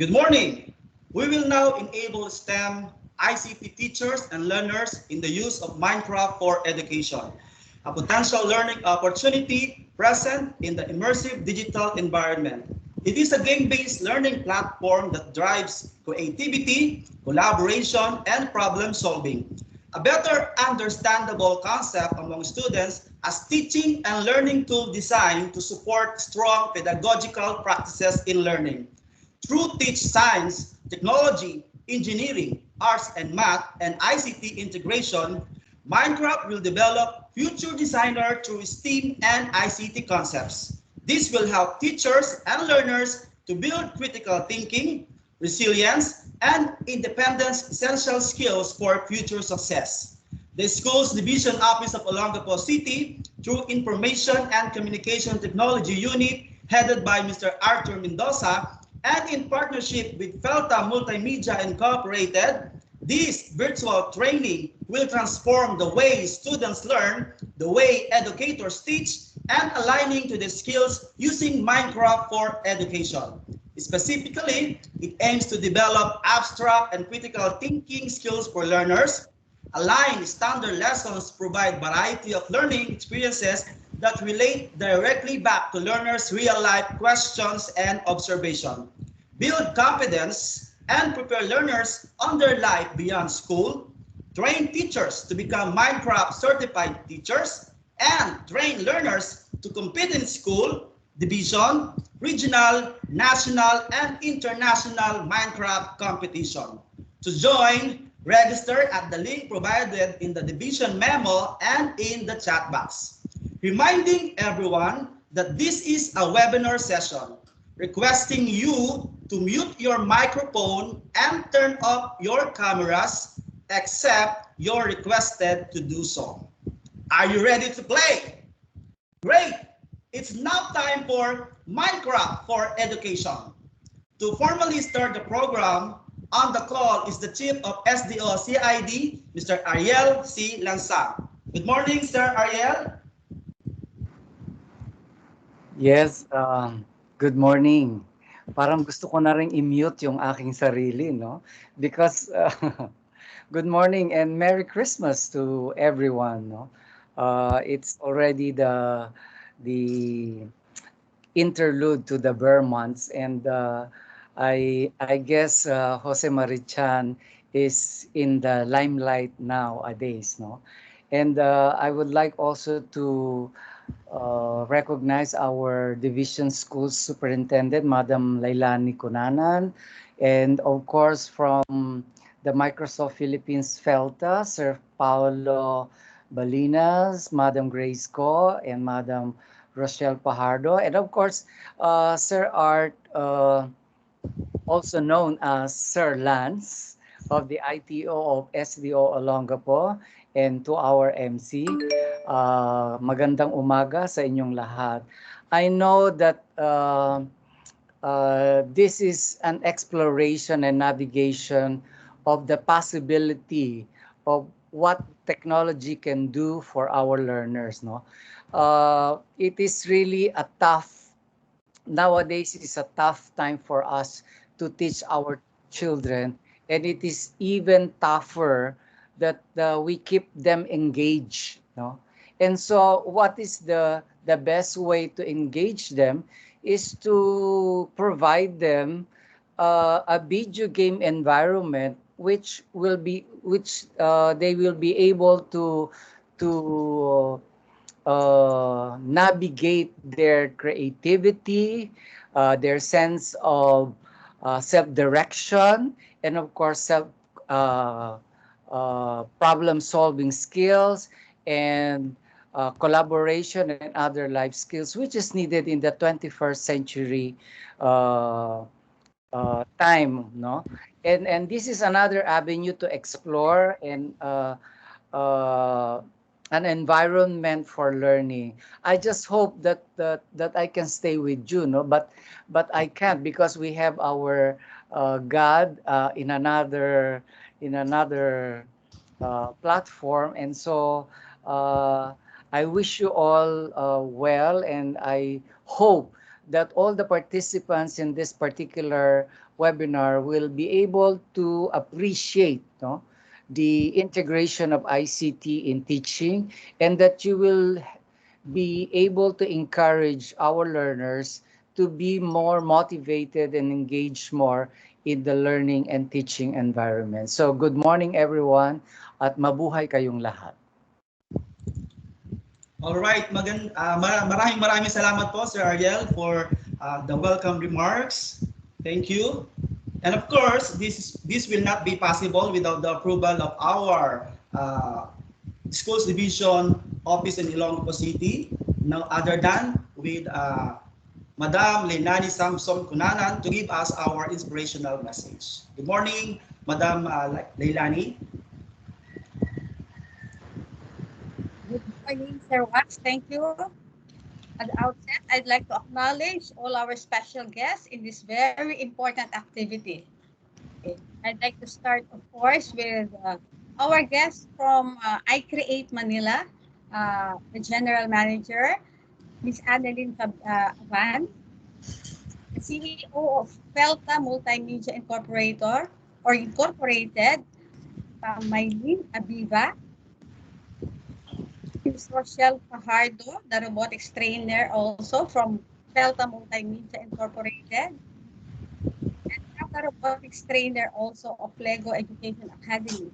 Good morning. We will now enable STEM ICT teachers and learners in the use of Minecraft for education, a potential learning opportunity present in the immersive digital environment. It is a game-based learning platform that drives creativity, collaboration, and problem solving. A better understandable concept among students as teaching and learning tool designed to support strong pedagogical practices in learning. Through Teach Science, Technology, Engineering, Arts and Math, and ICT integration, Minecraft will develop future designer through STEAM and ICT concepts. This will help teachers and learners to build critical thinking, resilience, and independence, essential skills for future success. The school's division office of Olongapo City, through Information and Communication Technology Unit, headed by Mr. Arthur Mendoza, and in partnership with Felta Multimedia Incorporated, this virtual training will transform the way students learn, the way educators teach, and aligning to the skills using Minecraft for education. Specifically, it aims to develop abstract and critical thinking skills for learners, align standard lessons, provide variety of learning experiences that relate directly back to learners' real-life questions and observation, build confidence, and prepare learners on their life beyond school, train teachers to become Minecraft certified teachers, and train learners to compete in school, division, regional, national, and international Minecraft competition. To join, register at the link provided in the division memo and in the chat box. Reminding everyone that this is a webinar session, requesting you to mute your microphone and turn off your cameras except you're requested to do so. Are you ready to play? Great! It's now time for Minecraft for education. To formally start the program, on the call is the Chief of SDO CID, Mr. Ariel C. Lansang. Good morning, Sir Ariel. Yes, good morning. Parang gusto ko na ring i-mute yung aking sarili, no? Because good morning and Merry Christmas to everyone, no? It's already the interlude to the Burr months, and I guess Jose Marichan is in the limelight nowadays, no? And I would like also to recognize our division school superintendent, Madam Lailani Kunanan, and of course from the Microsoft Philippines FELTA, Sir Paolo Balinas, Madam Grace Ko, and Madam Rochelle Pajardo, and of course Sir Art, also known as Sir Lance of the ITO of SDO Olongapo, and to our MC. Magandang umaga sa inyong lahat. I know that this is an exploration and navigation of the possibility of what technology can do for our learners. No, it is really a tough, nowadays it's a tough time for us to teach our children, and it is even tougher that we keep them engaged. No, and so what is the best way to engage them is to provide them a video game environment which they will be able to navigate their creativity, their sense of self-direction, and of course problem-solving skills, and collaboration and other life skills, which is needed in the 21st century time, no? And this is another avenue to explore, and an environment for learning. I just hope that I can stay with you, no? But I can't, because we have our God in another platform, and so I wish you all well, and I hope that all the participants in this particular webinar will be able to appreciate, no, the integration of ICT in teaching, and that you will be able to encourage our learners to be more motivated and engage more in the learning and teaching environment. So good morning everyone at mabuhay kayong lahat. All right, maraming salamat po Sir Ariel for the welcome remarks. Thank you. And of course, this will not be possible without the approval of our schools division office in Ilonggo City, no other than with Madam Leilani Samson Kunanan to give us our inspirational message. Good morning, Madam Leilani. Good morning, Sir Wax. Thank you. At the outset, I'd like to acknowledge all our special guests in this very important activity. Okay. I'd like to start, of course, with our guest from iCreate Manila, the General Manager, Ms. Annalyn Van, the CEO of Felta Multimedia Incorporated, Maylene Abiva, Ms. Rochelle Fajardo, the robotics trainer also from Felta Multimedia Incorporated, and I'm the robotics trainer also of Lego Education Academy.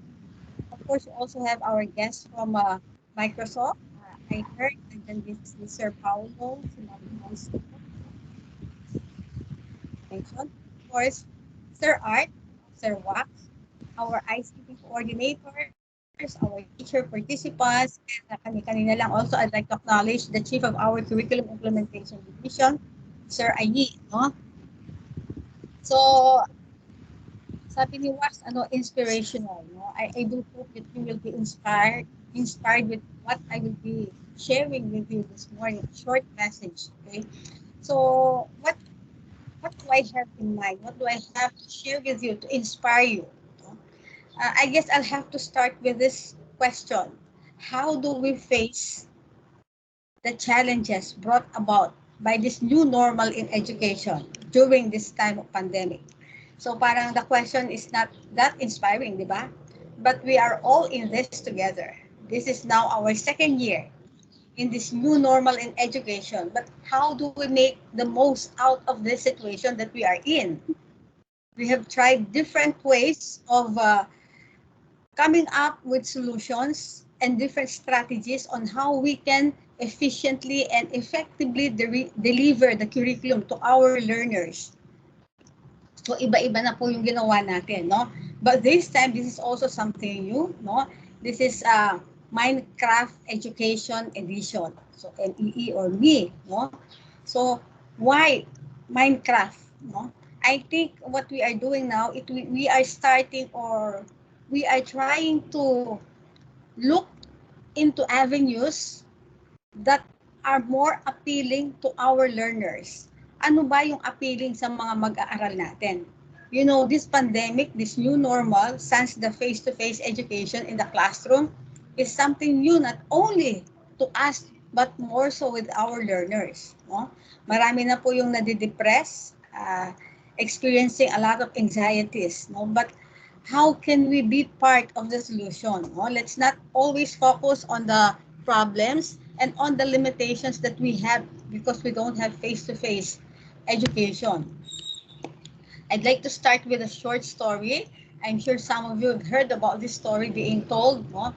Of course, we also have our guests from Microsoft. I heard, and then this is Sir Paulo, mentioned. Of course, Sir Art, Sir Wax, our ICT coordinators, our teacher participants, and kanina lang also, I'd like to acknowledge the chief of our curriculum implementation division, Sir Ayi. No? So, sabi ni Wax, inspirational. No? I do hope that you will be inspired with what I will be sharing with you this morning, a short message. Okay. So, what do I have in mind? What do I have to share with you to inspire you? I guess I'll have to start with this question. How do we face the challenges brought about by this new normal in education during this time of pandemic? So parang the question is not that inspiring, di ba? But we are all in this together. This is now our second year in this new normal in education. But how do we make the most out of this situation that we are in? We have tried different ways of coming up with solutions and different strategies on how we can efficiently and effectively deliver the curriculum to our learners. So iba-iba na po yung ginawa natin, no? But this time, this is also something new, no? This is Minecraft Education Edition. So MEE or me, no? So why Minecraft, no? I think what we are doing now, we are starting or we are trying to look into avenues that are more appealing to our learners. Ano ba yung appealing sa mga mag-aaral natin? You know, this pandemic, this new normal, since the face-to-face education in the classroom is something new not only to us, but more so with our learners. No? Marami na po yung nadidepress, experiencing a lot of anxieties. No? But how can we be part of the solution? No? Let's not always focus on the problems and on the limitations that we have because we don't have face-to-face education. I'd like to start with a short story. I'm sure some of you have heard about this story being told. No?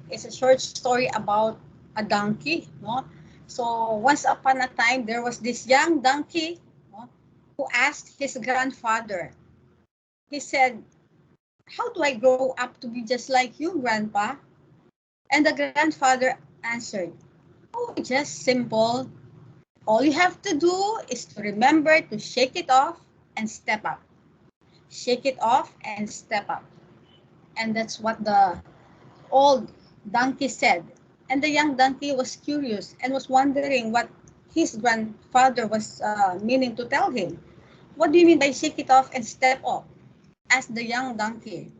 It's a short story about a donkey. No? So once upon a time, there was this young donkey, no, who asked his grandfather. He said, "How do I grow up to be just like you, Grandpa?" And the grandfather answered, "Oh, just simple. All you have to do is to remember to shake it off and step up. Shake it off and step up." And that's what the old donkey said. And the young donkey was curious and was wondering what his grandfather was meaning to tell him. "What do you mean by shake it off and step up?" asked the young donkey.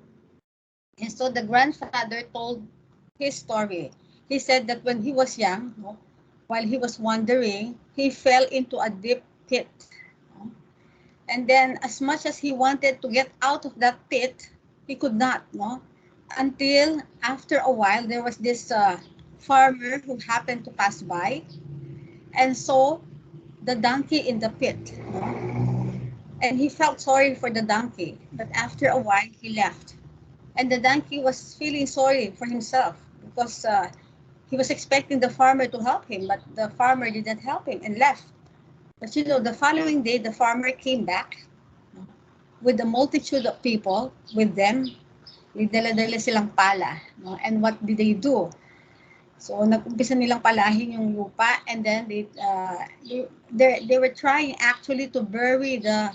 And so the grandfather told his story. He said that when he was young, while he was wandering, he fell into a deep pit. And then as much as he wanted to get out of that pit, he could not, no? Until after a while, there was this farmer who happened to pass by and saw the donkey in the pit, no? And he felt sorry for the donkey. But after a while, he left. And the donkey was feeling sorry for himself because he was expecting the farmer to help him, but the farmer didn't help him and left. But you know, the following day, the farmer came back with a multitude of people with them. May dala-dala silang pala. No? And what did they do? So, nag-umpisa nilang palahin yung lupa, and then they were trying actually to bury the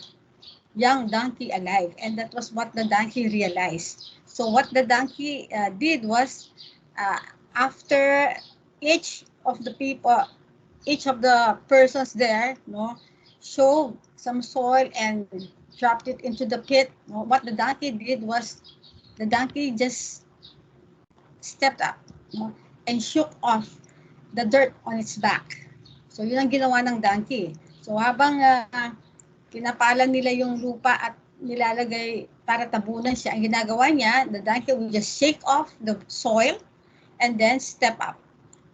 young donkey alive. And that was what the donkey realized. So, what the donkey did was, uh, after each of the people, each of the persons there, no, showed some soil and dropped it into the pit. No, what the donkey did was, the donkey just stepped up, no, and shook off the dirt on its back. So yun ang ginawa ng donkey. So habang pinapalan nila yung lupa at nilalagay para tabunan siya, ang ginagawa niya, the donkey will just shake off the soil and then step up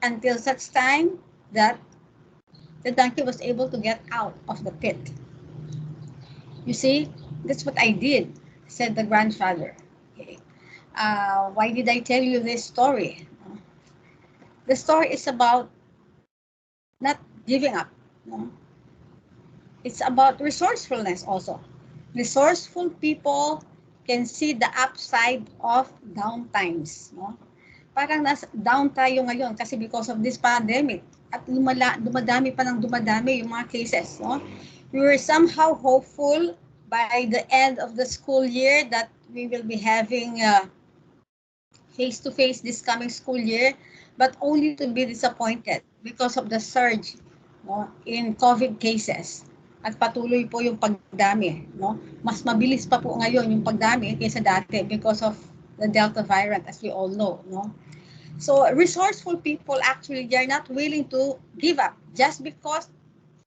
until such time that the donkey was able to get out of the pit. You see, that's what I did, said the grandfather. Okay. Why did I tell you this story? The story is about not giving up. No? It's about resourcefulness also. Resourceful people can see the upside of down times. No? Parang down tayo ngayon kasi because of this pandemic. At dumadami pa ng dumadami yung mga cases. No? We were somehow hopeful by the end of the school year that we will be having face-to-face this coming school year, but only to be disappointed because of the surge, no, in COVID cases. At patuloy po yung pagdami. No? Mas mabilis pa po ngayon yung pagdami kaysa dati because of the Delta variant, as we all know. No? So resourceful people actually, they're not willing to give up just because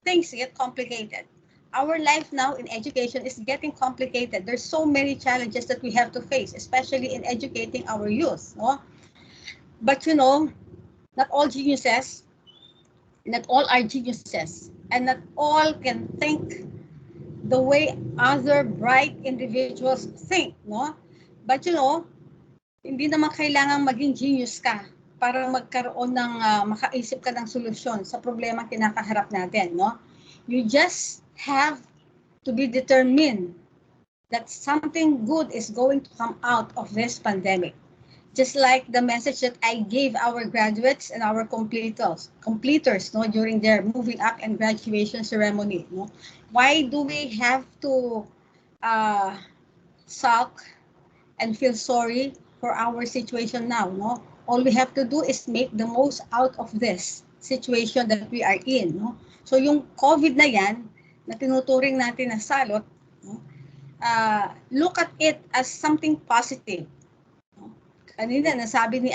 things get complicated. Our life now in education is getting complicated. There's so many challenges that we have to face, especially in educating our youth. No? But you know, not all geniuses, not all are geniuses, and not all can think the way other bright individuals think. No? But you know, hindi naman kailangang maging genius ka para magkaroon ng makaisip ka ng solusyon sa problema kinakaharap natin, no? You just have to be determined that something good is going to come out of this pandemic. Just like the message that I gave our graduates and our completers, no, during their moving up and graduation ceremony. No? Why do we have to sulk and feel sorry for our situation now? No? All we have to do is make the most out of this situation that we are in. No? So yung COVID na yan, na tinuturing natin na salot, no? Look at it as something positive. No? Kanina nasabi ni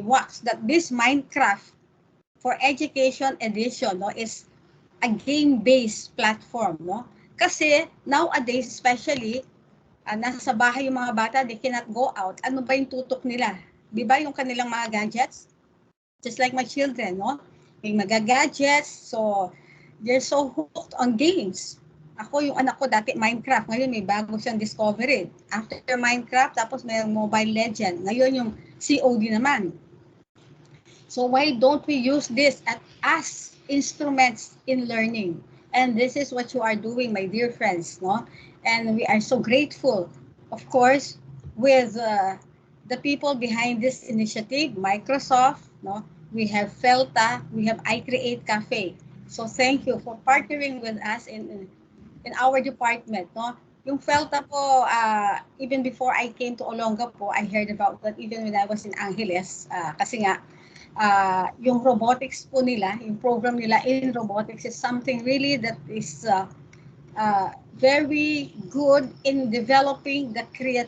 Wax that this Minecraft for Education edition, no, is a game-based platform. No? Kasi nowadays, especially, nasa bahay yung mga bata, they cannot go out. Ano ba yung tutok nila? Di ba yung kanilang mga gadgets? Just like my children, no? May mga gadgets, so they're so hooked on games. Ako, yung anak ko dati Minecraft, ngayon may bago siyang discovery. After Minecraft, tapos may Mobile Legend. Ngayon yung COD naman. So why don't we use this as instruments in learning? And this is what you are doing, my dear friends, no? And we are so grateful, of course, with the people behind this initiative, Microsoft, no? We have Felta, we have iCreate Cafe. So thank you for partnering with us in our department, no? Yung Felta po, even before I came to Olonga po, I heard about that even when I was in Angeles, kasi nga, yung robotics po nila, yung program nila in robotics is something really that is very good in developing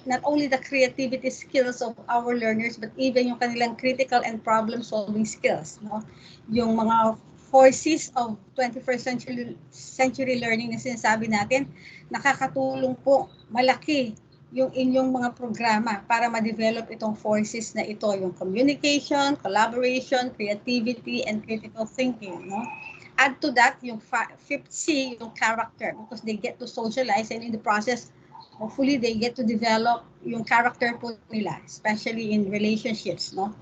not only the creativity skills of our learners, but even yung kanilang critical and problem solving skills, no? Yung mga courses of 21st century learning na sinasabi natin, nakakatulong po malaki yung inyong mga programa para ma-develop itong forces na ito, yung communication, collaboration, creativity, and critical thinking. No? Add to that, yung fifth C, yung character, because they get to socialize, and in the process, hopefully they get to develop yung character po nila, especially in relationships. No?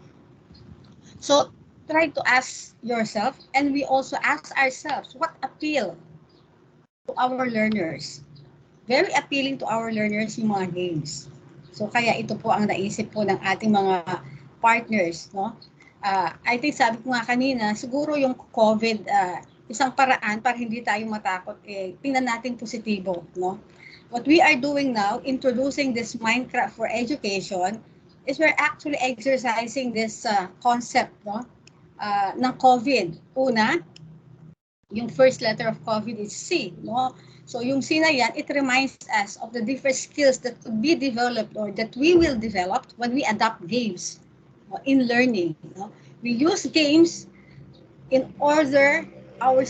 So try to ask yourself, and we also ask ourselves, what appeal to our learners? Very appealing to our learners yung mga games. So kaya ito po ang naisip po ng ating mga partners, no? I think sabi ko nga kanina, siguro yung COVID, isang paraan para hindi tayo matakot, tingnan natin positibo, no? What we are doing now, introducing this Minecraft for education, is we're actually exercising this concept, no? Ng COVID. Una, yung first letter of COVID is C, no? So yung C na yan, it reminds us of the different skills that could be developed or that we will develop when we adopt games in learning. No? We use games in order our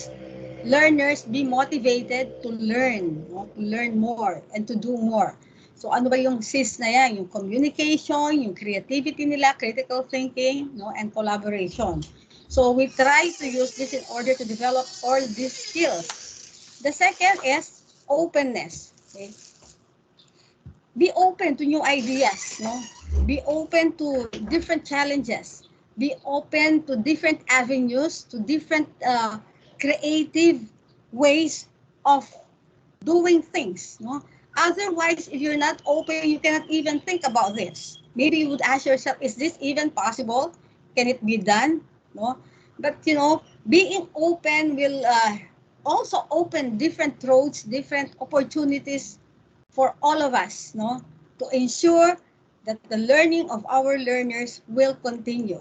learners be motivated to learn, no? To learn more and to do more. So ano ba yung Cs na yan? Yung communication, yung creativity nila, critical thinking, no? And collaboration. So we try to use this in order to develop all these skills. The second is openness. Okay? Be open to new ideas. No? Be open to different challenges. Be open to different avenues, to different creative ways of doing things. No? Otherwise, if you're not open, you cannot even think about this. Maybe you would ask yourself, is this even possible? Can it be done? No? But, you know, being open will also open different roads, different opportunities for all of us, no? To ensure that the learning of our learners will continue.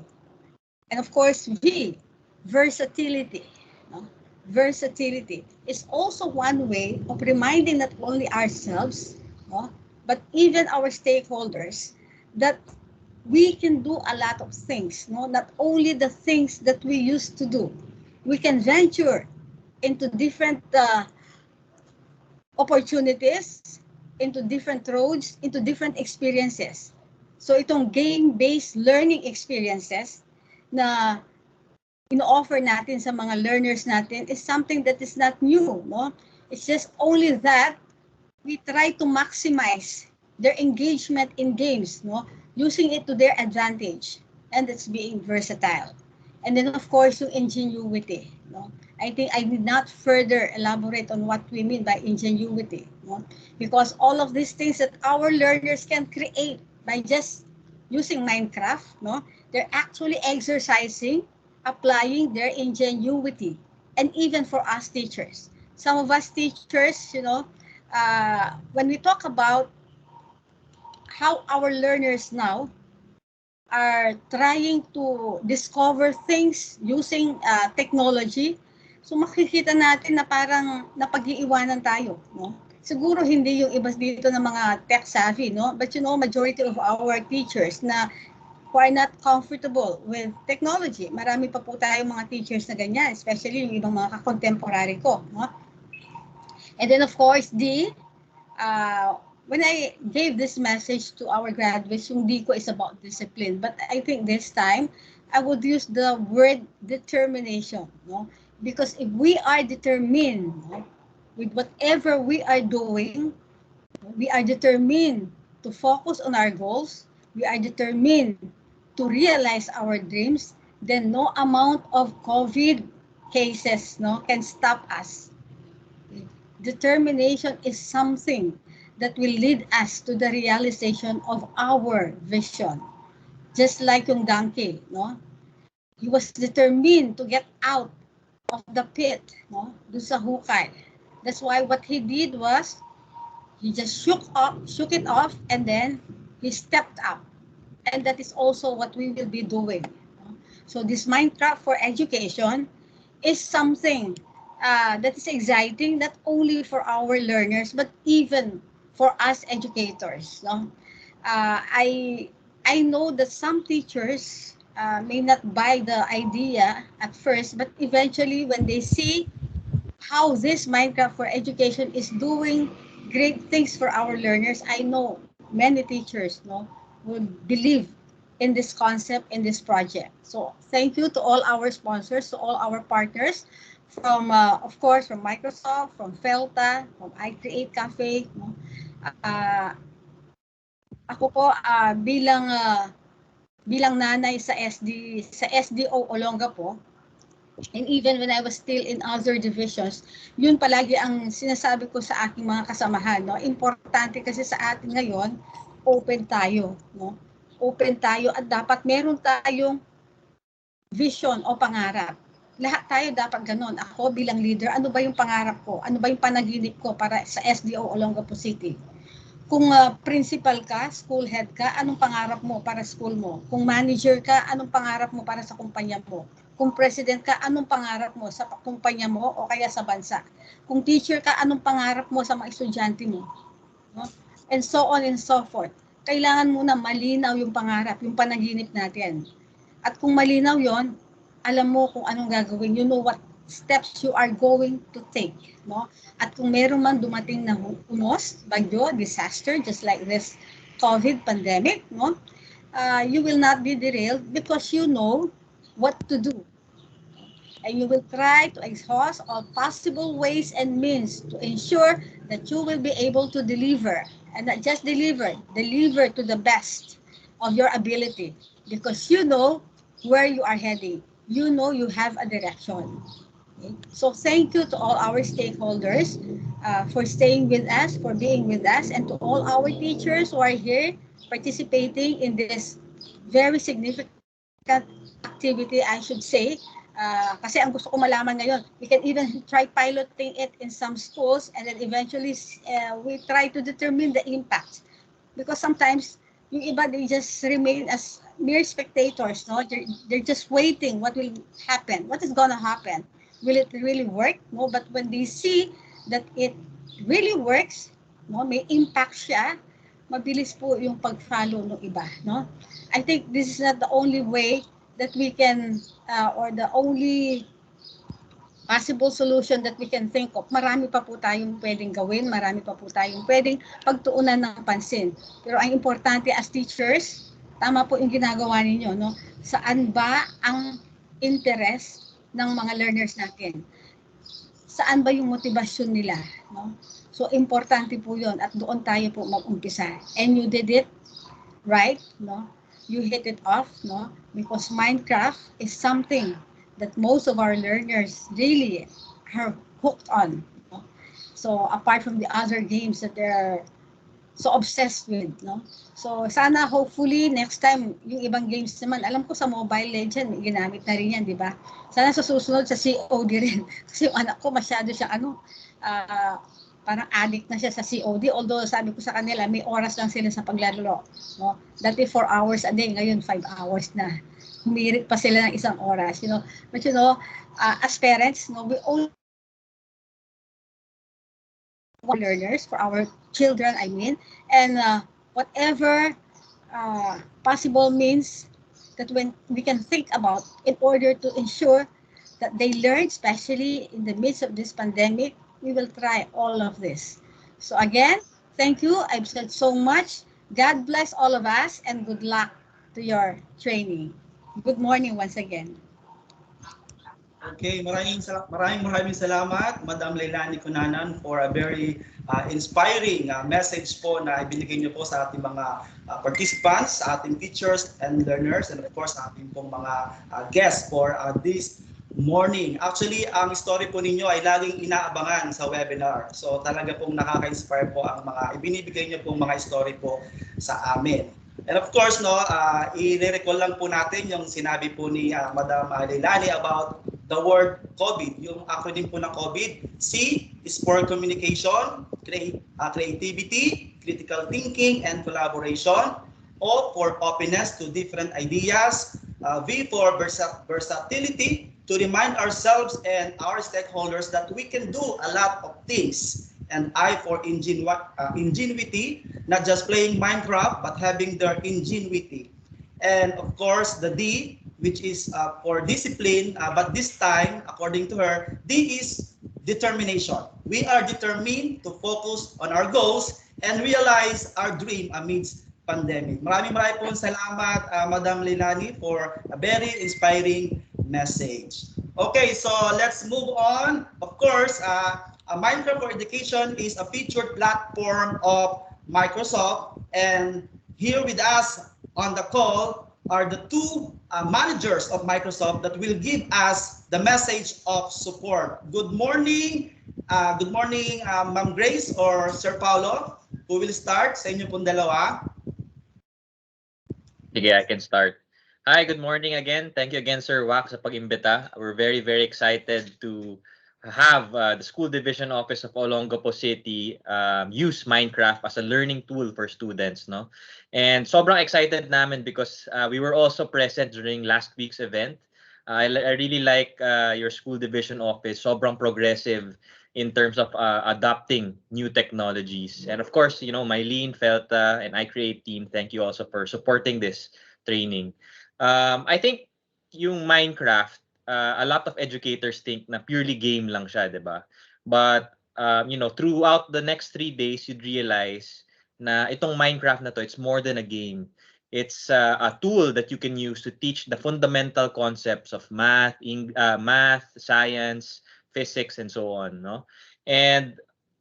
And of course, V, versatility. No? Versatility is also one way of reminding not only ourselves, no, but even our stakeholders that we can do a lot of things, no? Not only the things that we used to do. We can venture into different opportunities, into different roads, into different experiences. So itong game-based learning experiences na ino-offer natin sa mga learners natin is something that is not new, no? It's just only that we try to maximize their engagement in games, no? Using it to their advantage, and it's being versatile. And then of course yung ingenuity, no? I think I did not further elaborate on what we mean by ingenuity, no? Because all of these things that our learners can create by just using Minecraft, no? They're actually exercising, applying their ingenuity, and even for us teachers. Some of us teachers, you know, when we talk about how our learners now are trying to discover things using technology, so makikita natin na parang napag-iiwanan tayo, no? Siguro hindi yung iba dito ng mga tech savvy, no? But you know, majority of our teachers na who are not comfortable with technology. Marami pa po tayong mga teachers na ganyan, especially yung ibang mga kakontemporary ko, no? And then of course, when I gave this message to our graduates, yung D ko is about discipline. But I think this time, I would use the word determination, no? Because if we are determined, no, with whatever we are doing, we are determined to focus on our goals, we are determined to realize our dreams, then no amount of COVID cases, no, can stop us. Determination is something that will lead us to the realization of our vision. Just like yung donkey, no? He was determined to get out of the pit, no? Doon sa hukay. That's why what he did was, he just shook it off, and then he stepped up. And that is also what we will be doing. So this Minecraft for education is something that is exciting, not only for our learners, but even for us educators. No? I know that some teachers may not buy the idea at first, but eventually when they see how this Minecraft for Education is doing great things for our learners, I know many teachers will believe in this concept, in this project. So thank you to all our sponsors, to all our partners, from of course from Microsoft, from Felta, from I Create Cafe. Uh, ako po bilang nanay sa SDO Olonga po, and even when I was still in other divisions, yun palagi ang sinasabi ko sa aking mga kasamahan. No? Importante kasi sa atin ngayon, open tayo. No? Open tayo at dapat meron tayong vision o pangarap. Lahat tayo dapat ganon. Ako bilang leader, ano ba yung pangarap ko? Ano ba yung panaginip ko para sa SDO Olongapo City? Kung principal ka, school head ka, anong pangarap mo para school mo? Kung manager ka, anong pangarap mo para sa kumpanya mo? Kung president ka, anong pangarap mo sa kumpanya mo o kaya sa bansa? Kung teacher ka, anong pangarap mo sa mga estudyante mo? No? And so on and so forth. Kailangan muna malinaw yung pangarap, yung panaginip natin. At kung malinaw yon, alam mo kung anong gagawin. You know what steps you are going to take. No? At kung meron man dumating na unos, bagyo, disaster, just like this COVID pandemic, no? You will not be derailed because you know what to do. And you will try to exhaust all possible ways and means to ensure that you will be able to deliver. And not just deliver to the best of your ability because you know where you are heading. You know you have a direction. Okay? So thank you to all our stakeholders for staying with us, for being with us, and to all our teachers who are here participating in this very significant activity, I should say. Kasi ang gusto ko malaman ngayon, we can even try piloting it in some schools and then eventually we try to determine the impact. Because sometimes, yung iba, they just remain as mere spectators. No? They're just waiting what will happen. What is gonna happen? Will it really work? No? But when they see that it really works, no? May impact siya, mabilis po yung pag-follow ng iba. No? I think this is not the only way that we can, or the only possible solution that we can think of. Marami pa po tayong pwedeng gawin, marami pa po tayong pwedeng pagtuunan ng pansin. Pero ang importante as teachers, tama po yung ginagawa ninyo, no? Saan ba ang interest ng mga learners natin? Saan ba yung motivasyon nila, no? So importante po 'yon at doon tayo po mag-umpisa. And you did it right, no? You hit it off, no? Because Minecraft is something that most of our learners really are hooked on. No? So apart from the other games that they're so obsessed with, no? So sana hopefully next time yung ibang games naman, alam ko sa Mobile Legend ginamit na rin yan, di ba? Sana sa susunod sa COD rin. Kasi yung anak ko masyado siya parang addict na siya sa COD, although sabi ko sa kanila may oras lang sila sa paglalaro, no? Dati 4 hours a day, ngayon 5 hours na. Humirit pa sila ng isang oras, you know. But you know, as parents, no, we only learners for our children, I mean, and whatever possible means that when we can think about in order to ensure that they learn, especially in the midst of this pandemic, we will try all of this. So again, thank you. I've said so much. God bless all of us and good luck to your training. Good morning once again. Okay, maraming salamat, Madam Leilani Cunanan, for a very inspiring message po na ibinigay niyo po sa ating mga participants, sa ating teachers and learners, and of course sa ating pong mga guests for this morning. Actually, ang story po ninyo ay laging inaabangan sa webinar. So talaga pong nakaka-inspire po ang mga ibinibigay niyo pong mga story po sa amin. And of course, no, i-recall lang po natin yung sinabi po ni Madam Leilani about the word COVID, yung acronym po ng COVID. C is for communication, creativity, critical thinking, and collaboration. O for openness to different ideas. V for versatility, to remind ourselves and our stakeholders that we can do a lot of things. And I for ingenuity, not just playing Minecraft, but having their ingenuity. And of course, the D which is for discipline, but this time, according to her, D is determination. We are determined to focus on our goals and realize our dream amidst pandemic. Maraming maraming po salamat, Madam Leilani, for a very inspiring message. Okay, so let's move on. Of course, Minecraft for Education is a featured platform of Microsoft, and here with us on the call are the two managers of Microsoft that will give us the message of support. Good morning, Ma'am Grace or Sir Paulo. Who will start sa inyo pong dalawa? Sige, I can start. Hi, good morning again. Thank you again, Sir Wak, sa pag-imbita. We're very, very excited to have the School Division Office of Olongapo City use Minecraft as a learning tool for students, no? And sobrang excited namin because we were also present during last week's event. I really like your School Division Office. Sobrang progressive in terms of adopting new technologies. And of course, Mylene, Felta, and I Create team, thank you also for supporting this training. I think yung Minecraft, a lot of educators think na purely game lang siya, di ba? But, throughout the next 3 days, you'd realize na itong Minecraft na to, it's more than a game. It's a tool that you can use to teach the fundamental concepts of math, science, physics, and so on, no? And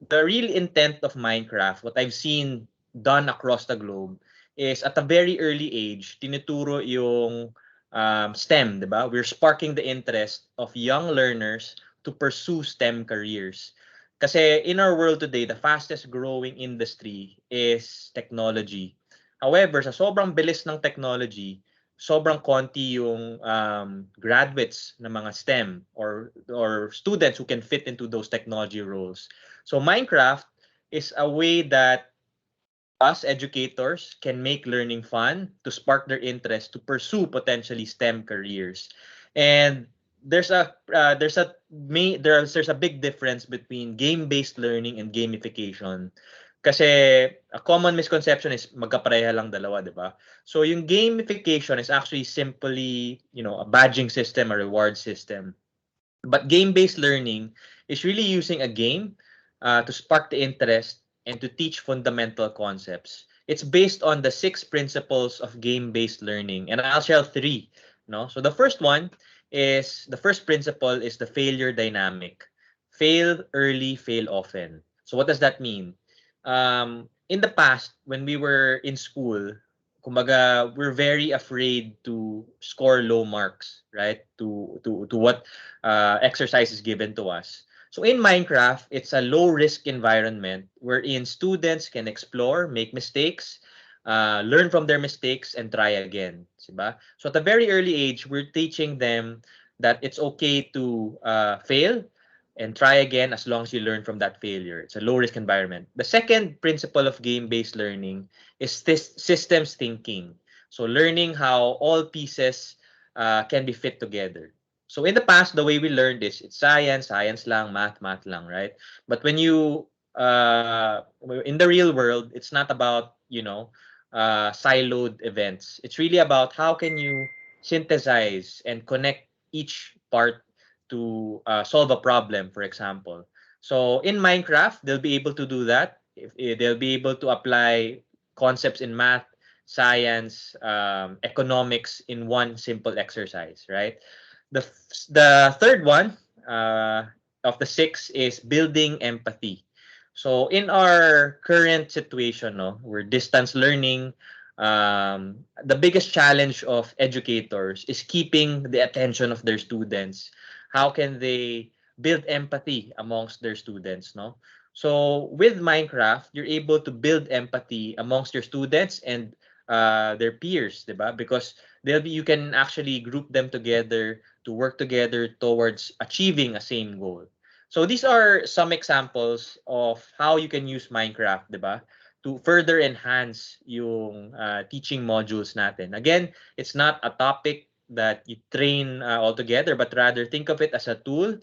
the real intent of Minecraft, what I've seen done across the globe, is at a very early age, tinuturo yung STEM, di ba? We're sparking the interest of young learners to pursue STEM careers. Kasi in our world today, the fastest growing industry is technology. However, sa sobrang bilis ng technology, sobrang konti yung graduates ng mga STEM or students who can fit into those technology roles. So Minecraft is a way that us educators can make learning fun to spark their interest to pursue potentially STEM careers. And there's a big difference between game-based learning and gamification. Kasi a common misconception is magkapareha lang dalawa, di ba? So yung gamification is actually simply, a badging system, a reward system. But game-based learning is really using a game to spark the interest and to teach fundamental concepts. It's based on the 6 principles of game-based learning, and I'll share 3. No, so the first principle is the failure dynamic. Fail early, fail often. So what does that mean? In the past, when we were in school, kumbaga, we're very afraid to score low marks, right? To what exercise is given to us. So in Minecraft, it's a low risk environment wherein students can explore, make mistakes, learn from their mistakes, and try again. Diba? So at a very early age, we're teaching them that it's okay to fail and try again as long as you learn from that failure. It's a low risk environment. The second principle of game-based learning is this systems thinking. So learning how all pieces can be fit together. So in the past, the way we learned is it's science lang, math lang, right? But when you in the real world, it's not about siloed events. It's really about how can you synthesize and connect each part to solve a problem, for example. So in Minecraft, they'll be able to do that. They'll be able to apply concepts in math, science, economics in one simple exercise, right? The third one of the 6 is building empathy. So in our current situation, no, we're distance learning. The biggest challenge of educators is keeping the attention of their students. How can they build empathy amongst their students, no? So with Minecraft, you're able to build empathy amongst your students and their peers, diba? Because you can actually group them together to work together towards achieving a same goal. So these are some examples of how you can use Minecraft, diba? To further enhance yung teaching modules natin. Again, it's not a topic that you train altogether, but rather think of it as a tool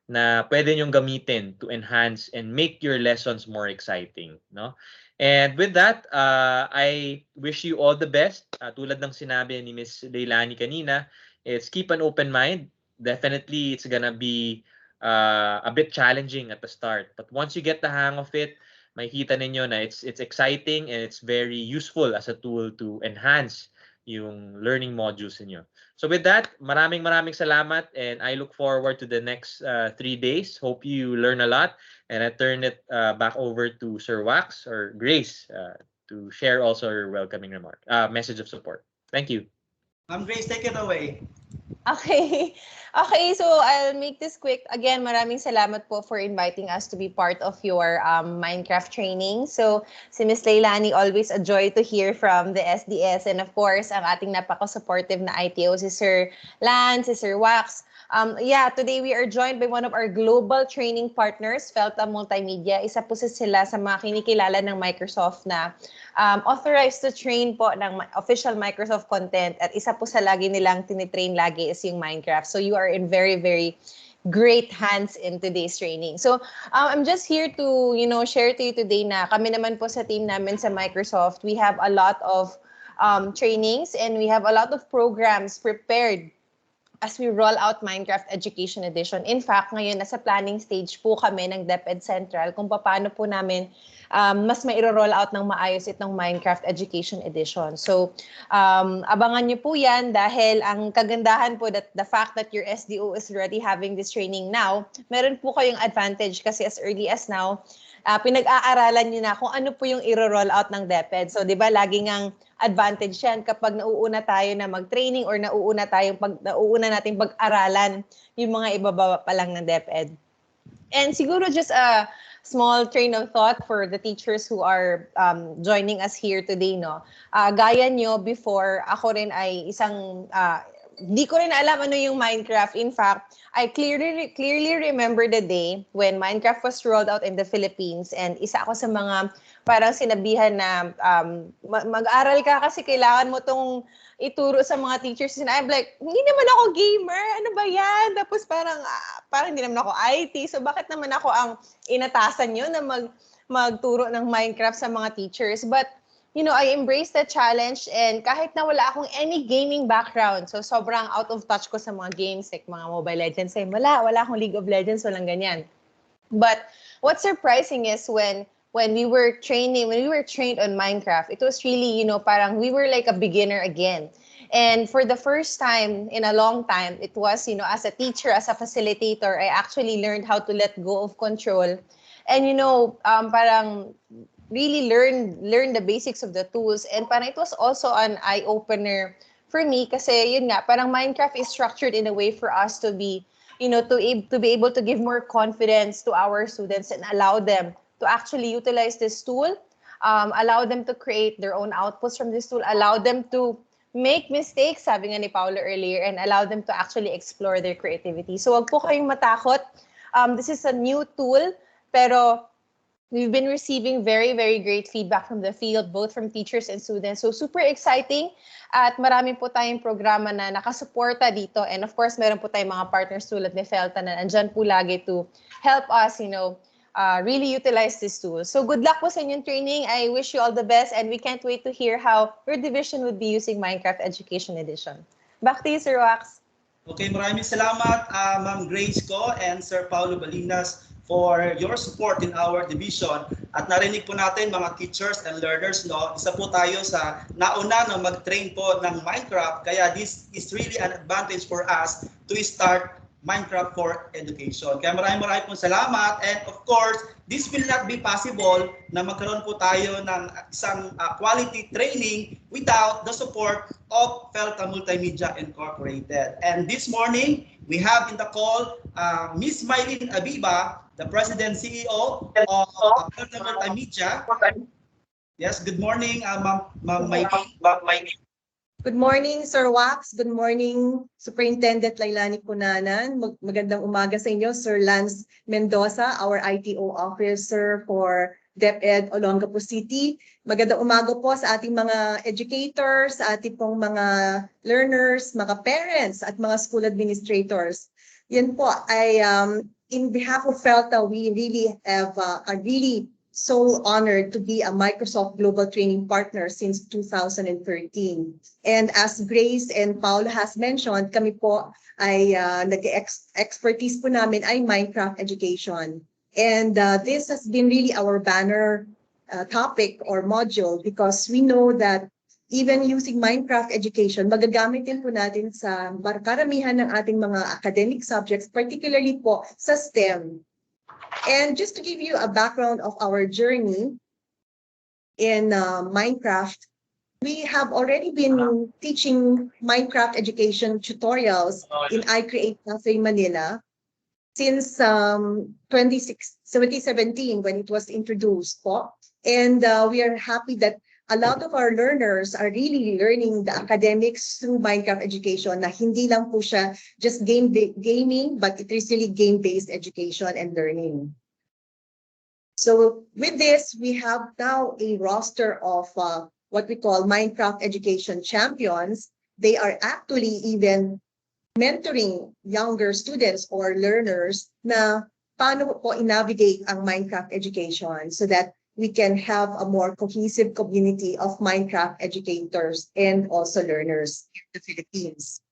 na pwede nyong gamitin to enhance and make your lessons more exciting, no? And with that, I wish you all the best. Tulad ng sinabi ni Miss Leilani kanina, it's keep an open mind. Definitely, it's gonna be a bit challenging at the start. But once you get the hang of it, makikita ninyo na it's exciting and it's very useful as a tool to enhance yung learning modules niyo. So with that, maraming salamat and I look forward to the next 3 days. Hope you learn a lot. And I turn it back over to Sir Wax or Grace to share also her welcoming remark, message of support. Thank you. Grace, take it away. Okay. Okay, so I'll make this quick. Again, maraming salamat po for inviting us to be part of your Minecraft training. So, si Miss Leilani, always a joy to hear from the SDS. And of course, ang ating napaka-supportive na ITO, si Sir Lance, si Sir Wax. Yeah, today we are joined by one of our global training partners, Felta Multimedia. Isa po sila sa mga kinikilala ng Microsoft na authorized to train po ng official Microsoft content at isa po sa lagi nilang tinitrain lagi is yung Minecraft. So you are in very, very great hands in today's training. So I'm just here to, share to you today na kami naman po sa team namin sa Microsoft, we have a lot of trainings and we have a lot of programs prepared as we roll out Minecraft Education Edition. In fact, ngayon nasa planning stage po kami ng DepEd Central kung paano po namin mas mairo-roll out ng maayos itong Minecraft Education Edition. So, abangan nyo po yan dahil ang kagandahan po that the fact that your SDO is already having this training now, meron po kayong advantage kasi as early as now, pinag-aaralan nyo na kung ano po yung i-roll out ng DepEd. So, di ba, laging ang advantage yan kapag nauuna tayo na mag-training or nauuna nating pag-aralan yung mga ibababa pa lang ng DepEd. And siguro just a small train of thought for the teachers who are joining us here today, no? Gaya nyo, before, ako rin ay isang di ko rin alam ano yung Minecraft. In fact, I clearly remember the day when Minecraft was rolled out in the Philippines and isa ako sa mga parang sinabihan na mag-aral ka kasi kailangan mo tong ituro sa mga teachers. And I'm like, hindi naman ako gamer. Ano ba yan? Tapos parang hindi naman ako IT. So bakit naman ako ang inatasan nyo na magturo ng Minecraft sa mga teachers? But I embraced the challenge and kahit na wala akong any gaming background, so sobrang out of touch ko sa mga games like mga Mobile Legends, wala akong League of Legends, walang ganyan. But what's surprising is when we were trained on Minecraft, it was really, parang we were like a beginner again. And for the first time in a long time, it was, as a teacher, as a facilitator, I actually learned how to let go of control. And, parang really learn the basics of the tools. And parang it was also an eye-opener for me kasi yun nga, parang Minecraft is structured in a way for us to be, to be able to give more confidence to our students and allow them to actually utilize this tool, allow them to create their own outputs from this tool, allow them to make mistakes, sabi nga ni Paolo earlier, and allow them to actually explore their creativity. So wag po kayong matakot. This is a new tool, pero we've been receiving very, very great feedback from the field, both from teachers and students. So super exciting at marami po tayong programa na nakasuporta dito. And of course, meron po tayong mga partners tulad ni Felta na nandyan po lagi to help us, really utilize this tool. So good luck po sa inyong training. I wish you all the best and we can't wait to hear how your division would be using Minecraft Education Edition. Back to you, Sir Wax. Okay, maraming salamat, Ma'am Grace ko and Sir Paulo Balinas for your support in our division. At narinig po natin mga teachers and learners, isa po tayo sa nauna na mag-train po ng Minecraft. Kaya this is really an advantage for us to start Minecraft for education. Kaya maraming pong salamat. And of course, this will not be possible na magkaroon po tayo ng isang quality training without the support of Felta Multimedia Incorporated. And this morning, we have in the call Miss Mylene Abiba, the President CEO of Felta Multimedia. Yes, good morning, Ma'am Mylene. Good morning, Sir Wax. Good morning, Superintendent Lailani Cunanan. Magandang umaga sa inyo, Sir Lance Mendoza, our ITO officer for DepEd Olongapo City. Magandang umaga po sa ating mga educators, sa ating pong mga learners, mga parents, at mga school administrators. Yan po, in behalf of Felta, we really have a really so honored to be a Microsoft Global Training Partner since 2013. And as Grace and Paula has mentioned, kami po ay expertise po namin ay Minecraft education. And this has been really our banner topic or module because we know that even using Minecraft education, magagamit din po natin sa karamihan ng ating mga academic subjects, particularly po sa STEM. And just to give you a background of our journey in Minecraft, we have already been teaching Minecraft education tutorials in iCreate Cafe Manila since 2017 when it was introduced po. And we are happy that a lot of our learners are really learning the academics through Minecraft education na hindi lang po siya just gaming, but it is really game-based education and learning. So with this, we have now a roster of what we call Minecraft education champions. They are actually even mentoring younger students or learners na paano po i-navigate ang Minecraft education so that we can have a more cohesive community of Minecraft educators and also learners in the Philippines.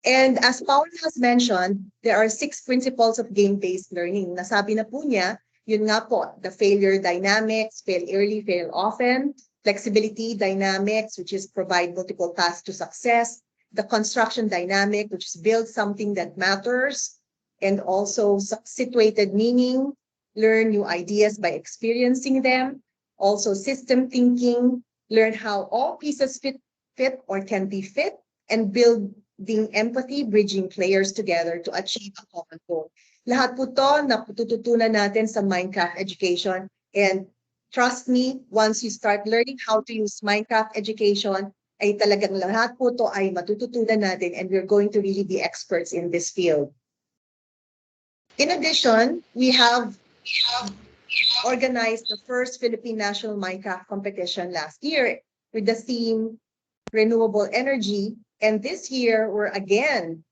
And as Paul has mentioned, there are 6 principles of game-based learning. Nasabi na po niya, yun nga po, the failure dynamics, fail early, fail often, flexibility dynamics, which is provide multiple paths to success, the construction dynamic, which is build something that matters, and also situated meaning, learn new ideas by experiencing them, also system thinking, learn how all pieces fit or can be fit, and building empathy, bridging players together to achieve a common goal. Lahat po to natututunan natin sa Minecraft education, and trust me, once you start learning how to use Minecraft education, ay talagang lahat po to ay matututunan natin, and we're going to really be experts in this field. In addition, we have organized the first Philippine National Minecraft competition last year with the theme Renewable Energy. And this year, we're again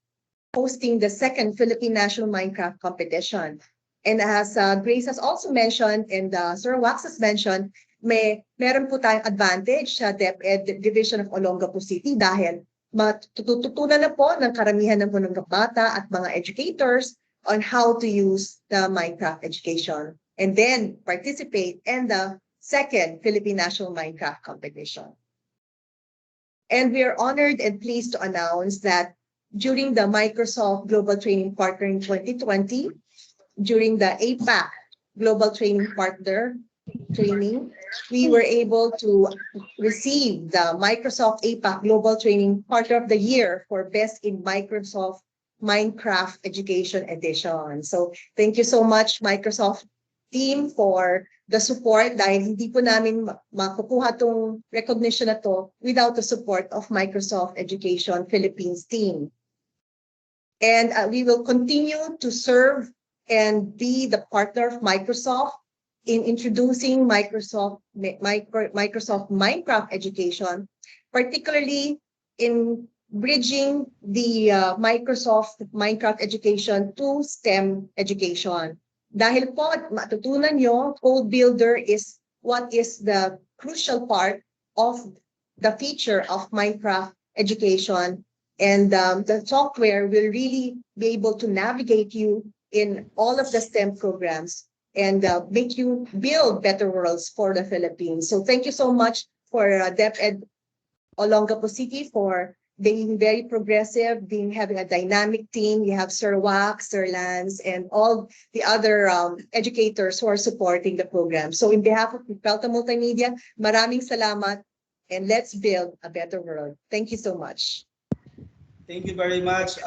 hosting the second Philippine National Minecraft competition. And as Grace has also mentioned and Sir Wax has mentioned, meron po tayong advantage sa DepEd Division of Olongapo City dahil matututunan na po ng karamihan ng mga bata at mga educators on how to use the Minecraft education and then participate in the second Philippine National Minecraft competition. And we are honored and pleased to announce that during the Microsoft Global Training Partner in 2020, during the APAC Global Training Partner training, we were able to receive the Microsoft APAC Global Training Partner of the Year for Best in Microsoft Minecraft Education Edition. So thank you so much, Microsoft team, for the support dahil hindi po namin makukuha tong recognition na to without the support of Microsoft Education Philippines team. And we will continue to serve and be the partner of Microsoft in introducing Microsoft Minecraft education, particularly in bridging the Microsoft Minecraft education to STEM education. Dahil po matutunan nyo, Code Builder is what is the crucial part of the feature of Minecraft education. And the software will really be able to navigate you in all of the STEM programs and make you build better worlds for the Philippines. So thank you so much for DepEd Olongapo City for being very progressive, having a dynamic team. You have Sir Wax, Sir Lance, and all the other educators who are supporting the program. So in behalf of Pelta Multimedia, maraming salamat, and let's build a better world. Thank you so much. Thank you very much,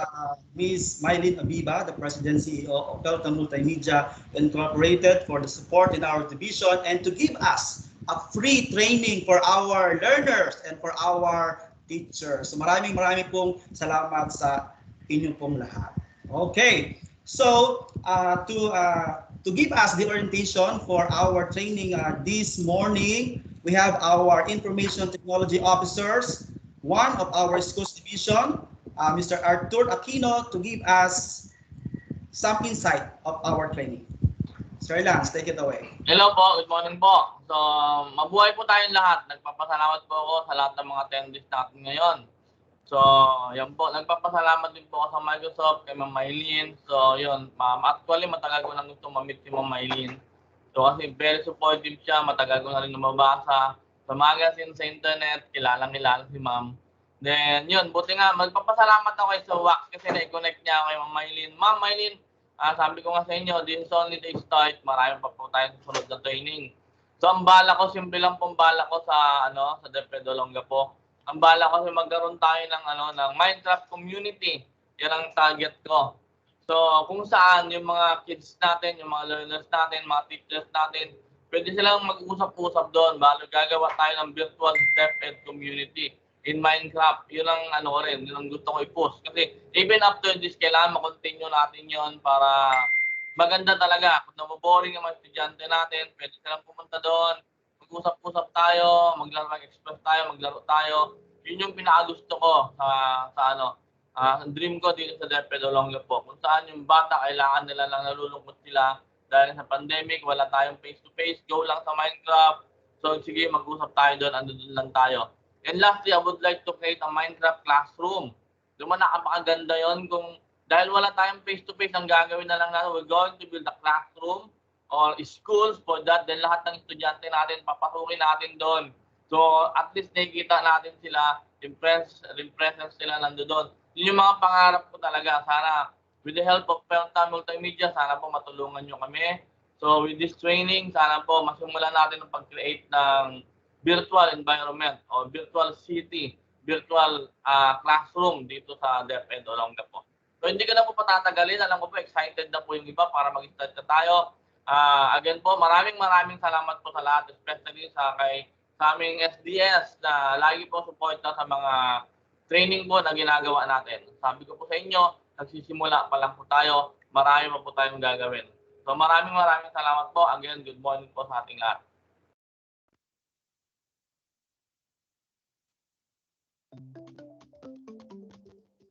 Ms. Mylene Abiba, the President CEO of Pelta Multimedia Incorporated, for the support in our division and to give us a free training for our learners and for our teachers. So maraming pong salamat sa inyo pong lahat. Okay, so to give us the orientation for our training this morning, we have our Information Technology Officers, one of our schools division, Mr. Arthur Aquino, to give us some insight of our training. Mr. Sir Lance, take it away. Hello po, good morning po. So, mabuhay po tayong lahat. Nagpapasalamat po ako sa lahat ng mga attendees natin ngayon. So, yan po. Nagpapasalamat din po ako sa Microsoft, kay Ma'am Maylene. So, yun. Actually, matagal ko lang gusto ma-meet si Ma'am Maylene. So, kasi very supportive siya. Matagal ko na rin nababasa sa magazine, sa internet. Kilalang-kilala si Ma'am. Then, yun. Buti nga, magpapasalamat ako kay sa WAC kasi na-connect niya ako kay Ma'am Maylene. Ma'am Maylene, sabi ko nga sa inyo, this is only the start. Marami pa po tayong susunod na training. So, ang bala ko, simple lang pong bala ko sa DepEd Olongapo. Ang bala ko magkaroon tayo ng Minecraft community. Yan ang target ko. So, kung saan yung mga kids natin, yung mga learners natin, mga teachers natin, pwede silang mag-usap-usap doon. Balo gagawa tayo ng virtual DepEd community in Minecraft. Yun ang rin, yun ang gusto ko i-post. Kasi even after this, kailangan ma-continue natin yon para maganda talaga. Kung naboboring ang mga estudyante natin, pwede silang pumunta doon, mag-usap-usap tayo, mag-express tayo, maglaro tayo. Yun yung pinakagusto ko dream ko dito sa DepEd Olongapo. Kung saan yung bata, kailangan nila lang nalulungkot sila dahil sa pandemic, wala tayong face-to-face, go lang sa Minecraft. So sige, mag-usap tayo doon, andun lang tayo. And lastly, I would like to create a Minecraft classroom. Diba napakaganda yon kung dahil wala tayong face-to-face, ang gagawin na lang natin, we're going to build a classroom or schools for that. Then lahat ng estudyante natin, papasukin natin doon. So at least nakikita natin sila, yung presence sila nandoon doon. Yun yung mga pangarap ko talaga. Sana with the help of Pelta Multimedia, sana po matulungan nyo kami. So with this training, sana po masimulan natin ang pag-create ng virtual environment o virtual city, virtual classroom dito sa DepEd Olongapo. So hindi ko na po patatagalin. Alam ko po, excited na po yung iba para mag-start na tayo. Again po, maraming salamat po sa lahat, especially sa aming SDS na lagi po suporta sa mga training po na ginagawa natin. Sabi ko po sa inyo, nagsisimula pa lang po tayo, marami pa po tayong gagawin. So maraming salamat po. Again, good morning po sa ating lahat.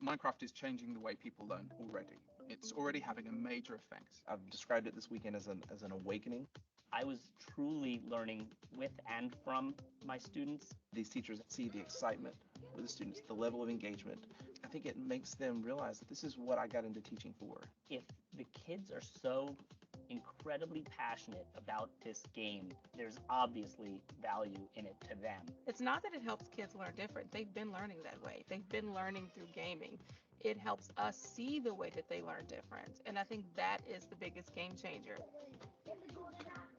Minecraft is changing the way people learn already. It's already having a major effect. I've described it this weekend as an awakening. I was truly learning with and from my students. These teachers see the excitement with the students, the level of engagement. I think it makes them realize that this is what I got into teaching for. If the kids are so incredibly passionate about this game, there's obviously value in it to them. It's not that it helps kids learn different. They've been learning that way. They've been learning through gaming. It helps us see the way that they learn different. And I think that is the biggest game changer.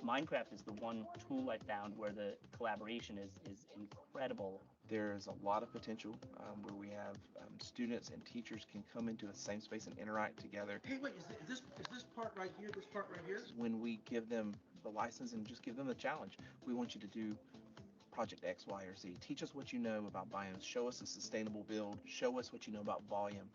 Minecraft is the one tool I found where the collaboration is incredible. There's a lot of potential where we have students and teachers can come into the same space and interact together. Hey, wait, is this part right here, this part right here? When we give them the license and just give them the challenge, we want you to do project X, Y, or Z. Teach us what you know about biomes. Show us a sustainable build. Show us what you know about volume.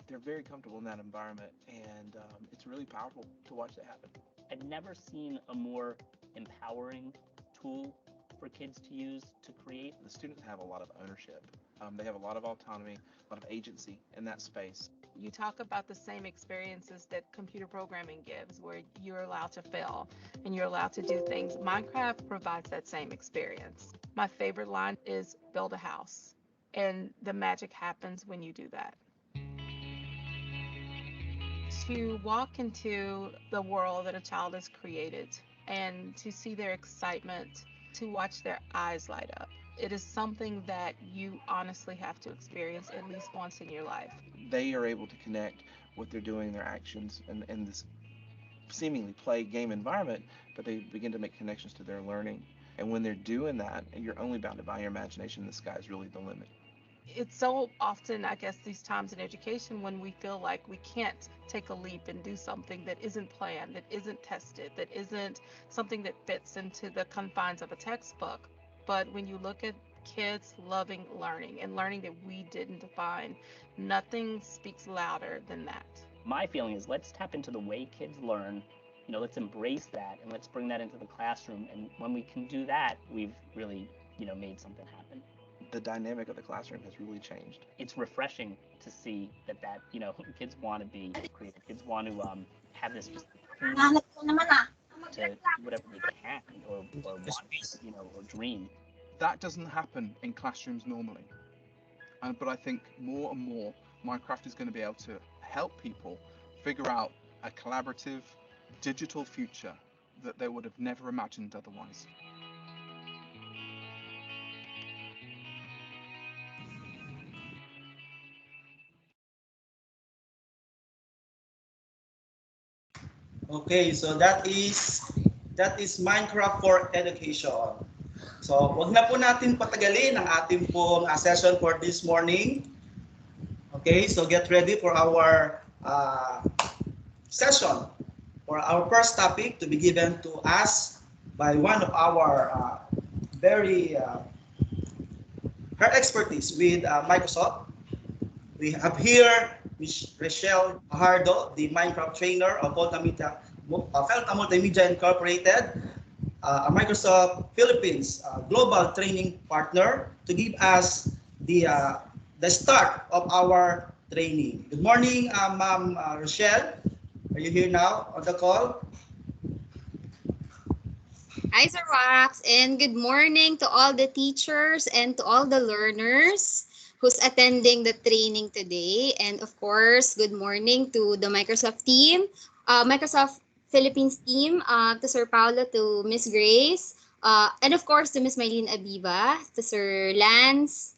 They're very comfortable in that environment, and it's really powerful to watch that happen. I've never seen a more empowering tool for kids to use to create. The students have a lot of ownership. They have a lot of autonomy, a lot of agency in that space. You talk about the same experiences that computer programming gives, where you're allowed to fail and you're allowed to do things. Minecraft provides that same experience. My favorite line is build a house, and the magic happens when you do that. To walk into the world that a child has created and to see their excitement, to watch their eyes light up. It is something that you honestly have to experience at least once in your life. They are able to connect what they're doing, their actions, and this seemingly play game environment, but they begin to make connections to their learning. And when they're doing that, you're only bounded by your imagination. The sky is really the limit. It's so often, I guess, these times in education when we feel like we can't take a leap and do something that isn't planned, that isn't tested, that isn't something that fits into the confines of a textbook. But when you look at kids loving learning and learning that we didn't define, nothing speaks louder than that. My feeling is let's tap into the way kids learn. Let's embrace that and let's bring that into the classroom. And when we can do that, we've really, made something happen. The dynamic of the classroom has really changed. It's refreshing to see that kids want to be creative. Kids want to have this to whatever they can or want, or dream. That doesn't happen in classrooms normally. But I think more and more Minecraft is going to be able to help people figure out a collaborative digital future that they would have never imagined otherwise. Okay, so that is Minecraft for education. So, wag na po natin patagalin ang ating pong session for this morning. Okay, so get ready for our session for our first topic to be given to us by one of our very her expertise with Microsoft. We have here Ms. Rachel Fajardo, the Minecraft trainer of Felta Multimedia Incorporated, a Microsoft Philippines global training partner to give us the start of our training. Good morning, Ma'am Rochelle. Are you here now on the call? Hi, Sir Wax, and good morning to all the teachers and to all the learners who's attending the training today. And of course, good morning to the Microsoft team, Microsoft Philippines team, to Sir Paulo, to Miss Grace, and of course to Miss Mylene Abiba, to Sir Lance.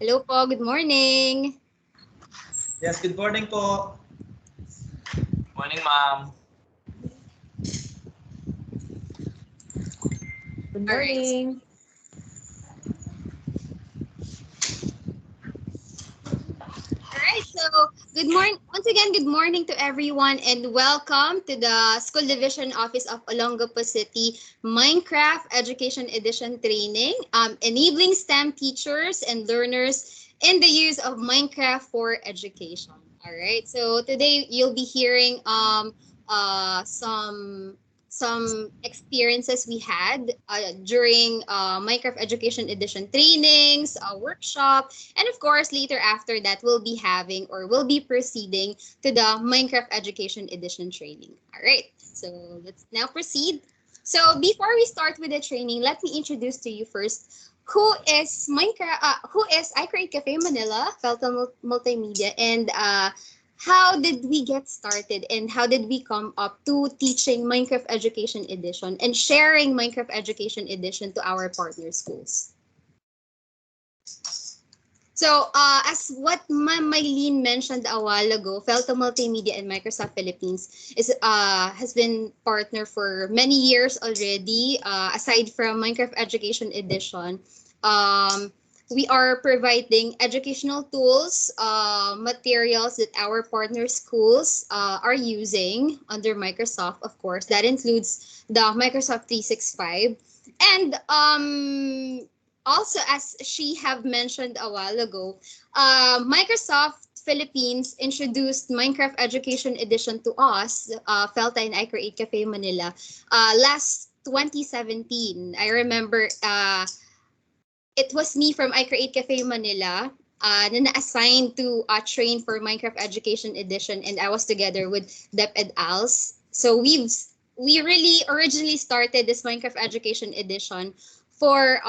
Hello po, good morning. Yes, good morning po. Morning, ma'am. Good All right. morning. All right, so good morning. Once again, good morning to everyone and welcome to the School Division Office of Olongapo City Minecraft Education Edition Training, enabling STEM teachers and learners in the use of Minecraft for education. All right, so today you'll be hearing some experiences we had during Minecraft Education Edition trainings, workshop, and of course, later after that, we'll be having or we'll be proceeding to the Minecraft Education Edition training. All right, so let's now proceed. So before we start with the training, let me introduce to you first who is Minecraft, who is I Create Cafe Manila, Felton Multimedia, and how did we get started and how did we come up to teaching Minecraft Education Edition and sharing Minecraft Education Edition to our partner schools? So, as what Mylene mentioned a while ago, Felta Multimedia and Microsoft Philippines has been partner for many years already. Aside from Minecraft Education Edition, we are providing educational tools, materials that our partner schools are using under Microsoft, of course. That includes the Microsoft 365. And also, as she have mentioned a while ago, Microsoft Philippines introduced Minecraft Education Edition to us, Felta and I Create Cafe Manila, last 2017. I remember it was me from I Create Cafe Manila na na-assign to train for Minecraft Education Edition, and I was together with DepEd ALS. So we really originally started this Minecraft Education Edition for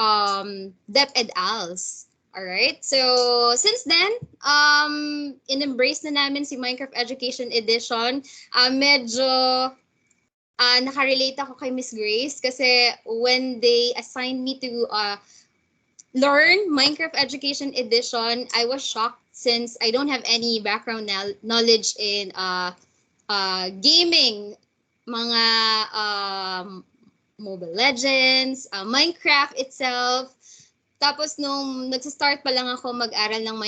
DepEd ALS. All right. So since then, in-embrace na namin si Minecraft Education Edition. Medyo nakarelate ako kay Miss Grace kasi when they assigned me to learn Minecraft Education Edition, I was shocked since I don't have any background knowledge in gaming, mga Mobile Legends, Minecraft itself. Tapos nung nagsa-start pa lang ako mag-aral ng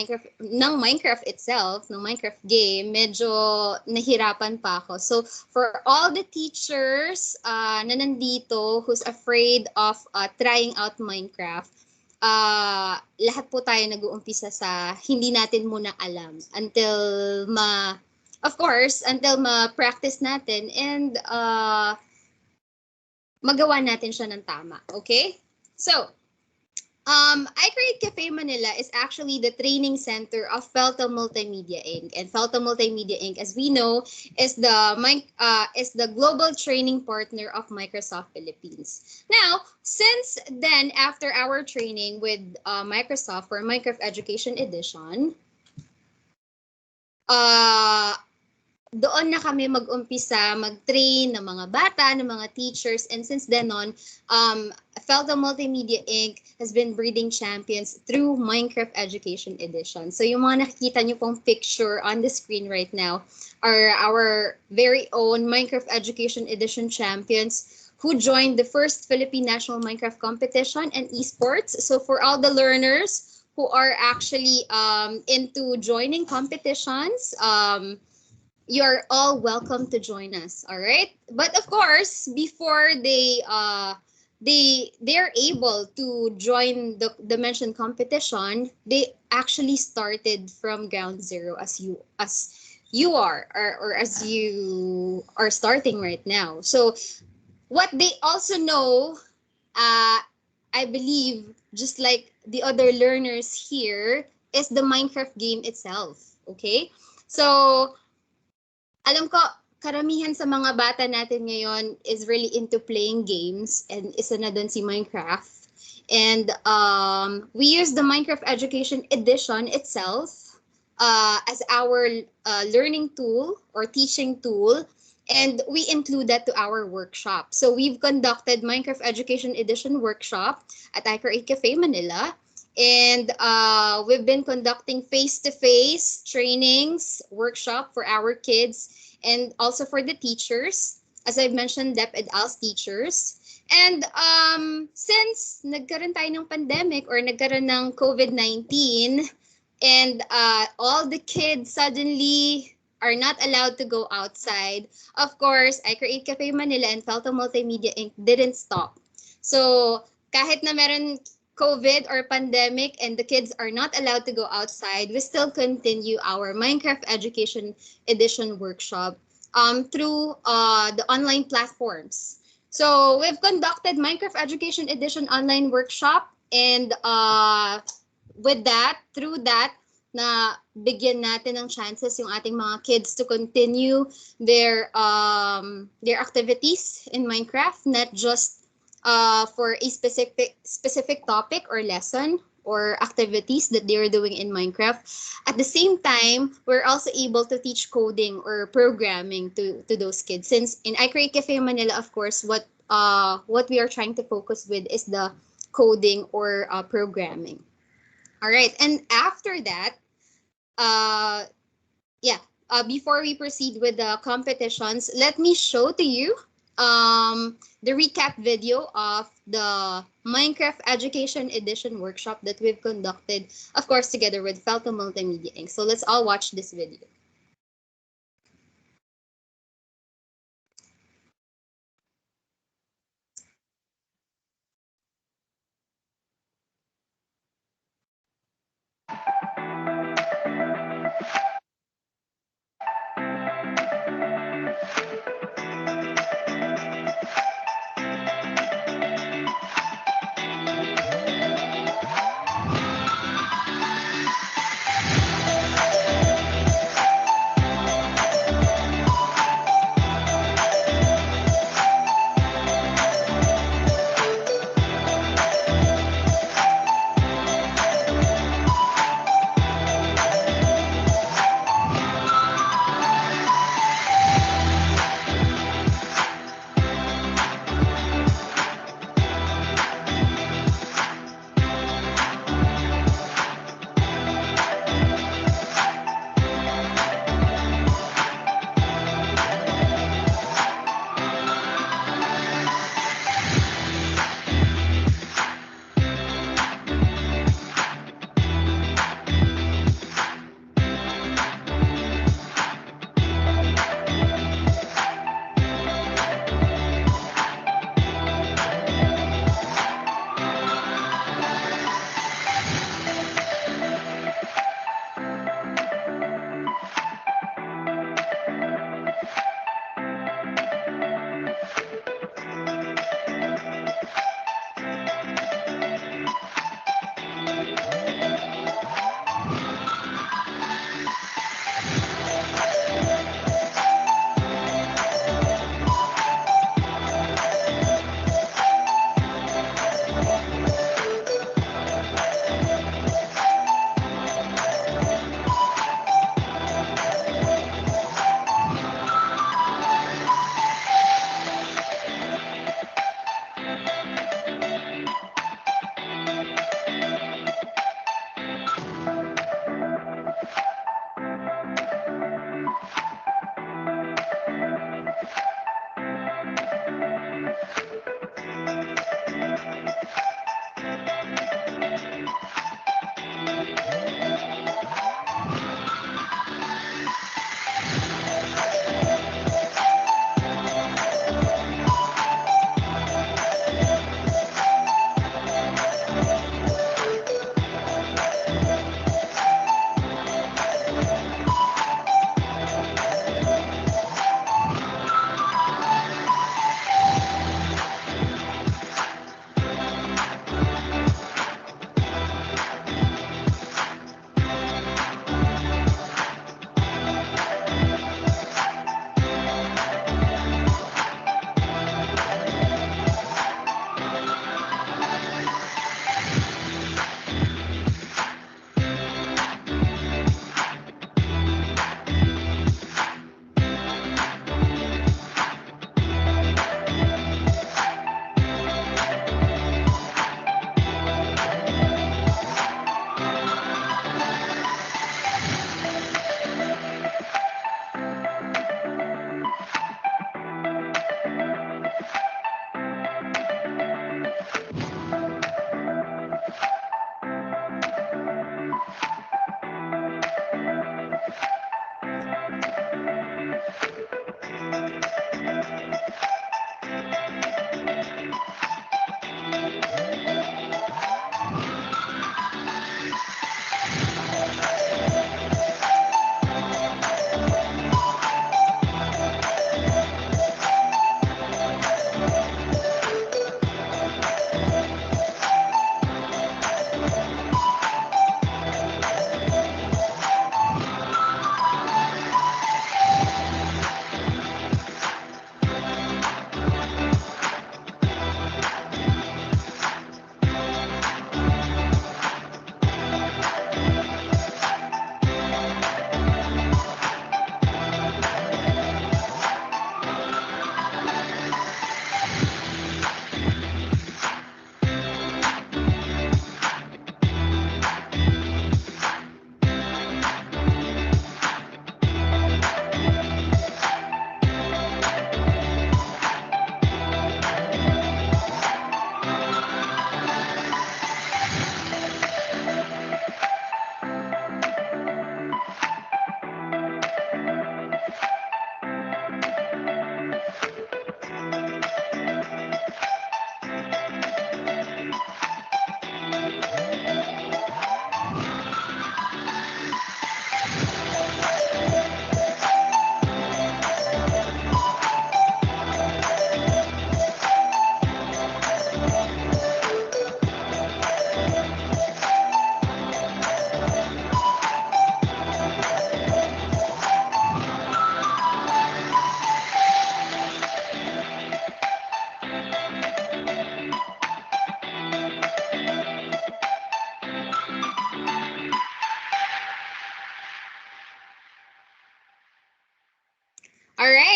Minecraft itself, ng Minecraft game, medyo nahirapan pa ako. So for all the teachers na nandito who's afraid of trying out Minecraft, lahat po tayo nag-uumpisa sa hindi natin muna alam until until ma-practice natin and magawa natin siya ng tama. Okay? So, iCreate Cafe Manila is actually the training center of Felta Multimedia Inc. And Felta Multimedia Inc., as we know, is the global training partner of Microsoft Philippines. Now, since then, after our training with Microsoft for Minecraft Education Edition, uh, doon na kami mag-umpisa mag-train ng mga bata, ng mga teachers, and since then on, Felta Multimedia Inc. has been breeding champions through Minecraft Education Edition. So yung mga nakikita nyo pong picture on the screen right now are our very own Minecraft Education Edition champions who joined the first Philippine National Minecraft Competition and esports. So for all the learners who are actually into joining competitions, you are all welcome to join us, all right? But of course, before they're able to join the mentioned competition, they actually started from ground zero as you are, or as you are starting right now. So what they also know, I believe, just like the other learners here, is the Minecraft game itself. Okay, so alam ko, karamihan sa mga bata natin ngayon is really into playing games, and isa na dun si Minecraft. And we use the Minecraft Education Edition itself as our learning tool or teaching tool, and we include that to our workshop. So we've conducted Minecraft Education Edition workshop at iCreate Cafe Manila. And we've been conducting face-to-face trainings, workshop for our kids, and also for the teachers. As I've mentioned, DepEd ALS teachers. And since nagkaroon tayo ng pandemic or nagkaroon ng COVID-19, and all the kids suddenly are not allowed to go outside, of course, iCreate Cafe Manila and Felta Multimedia Inc. didn't stop. So kahit na meron COVID or pandemic and the kids are not allowed to go outside, we still continue our Minecraft Education Edition workshop through the online platforms. So we've conducted Minecraft Education Edition online workshop, and through that, na bigyan natin ng chances yung ating mga kids to continue their activities in Minecraft, not just for a specific topic or lesson or activities that they're doing in Minecraft. At the same time, we're also able to teach coding or programming to those kids. Since in iCreate Cafe Manila, of course, what we are trying to focus with is the coding or programming. All right, and after that, before we proceed with the competitions, let me show to you the recap video of the Minecraft Education Edition workshop that we've conducted, of course, together with Felta Multimedia Inc. So let's all watch this video.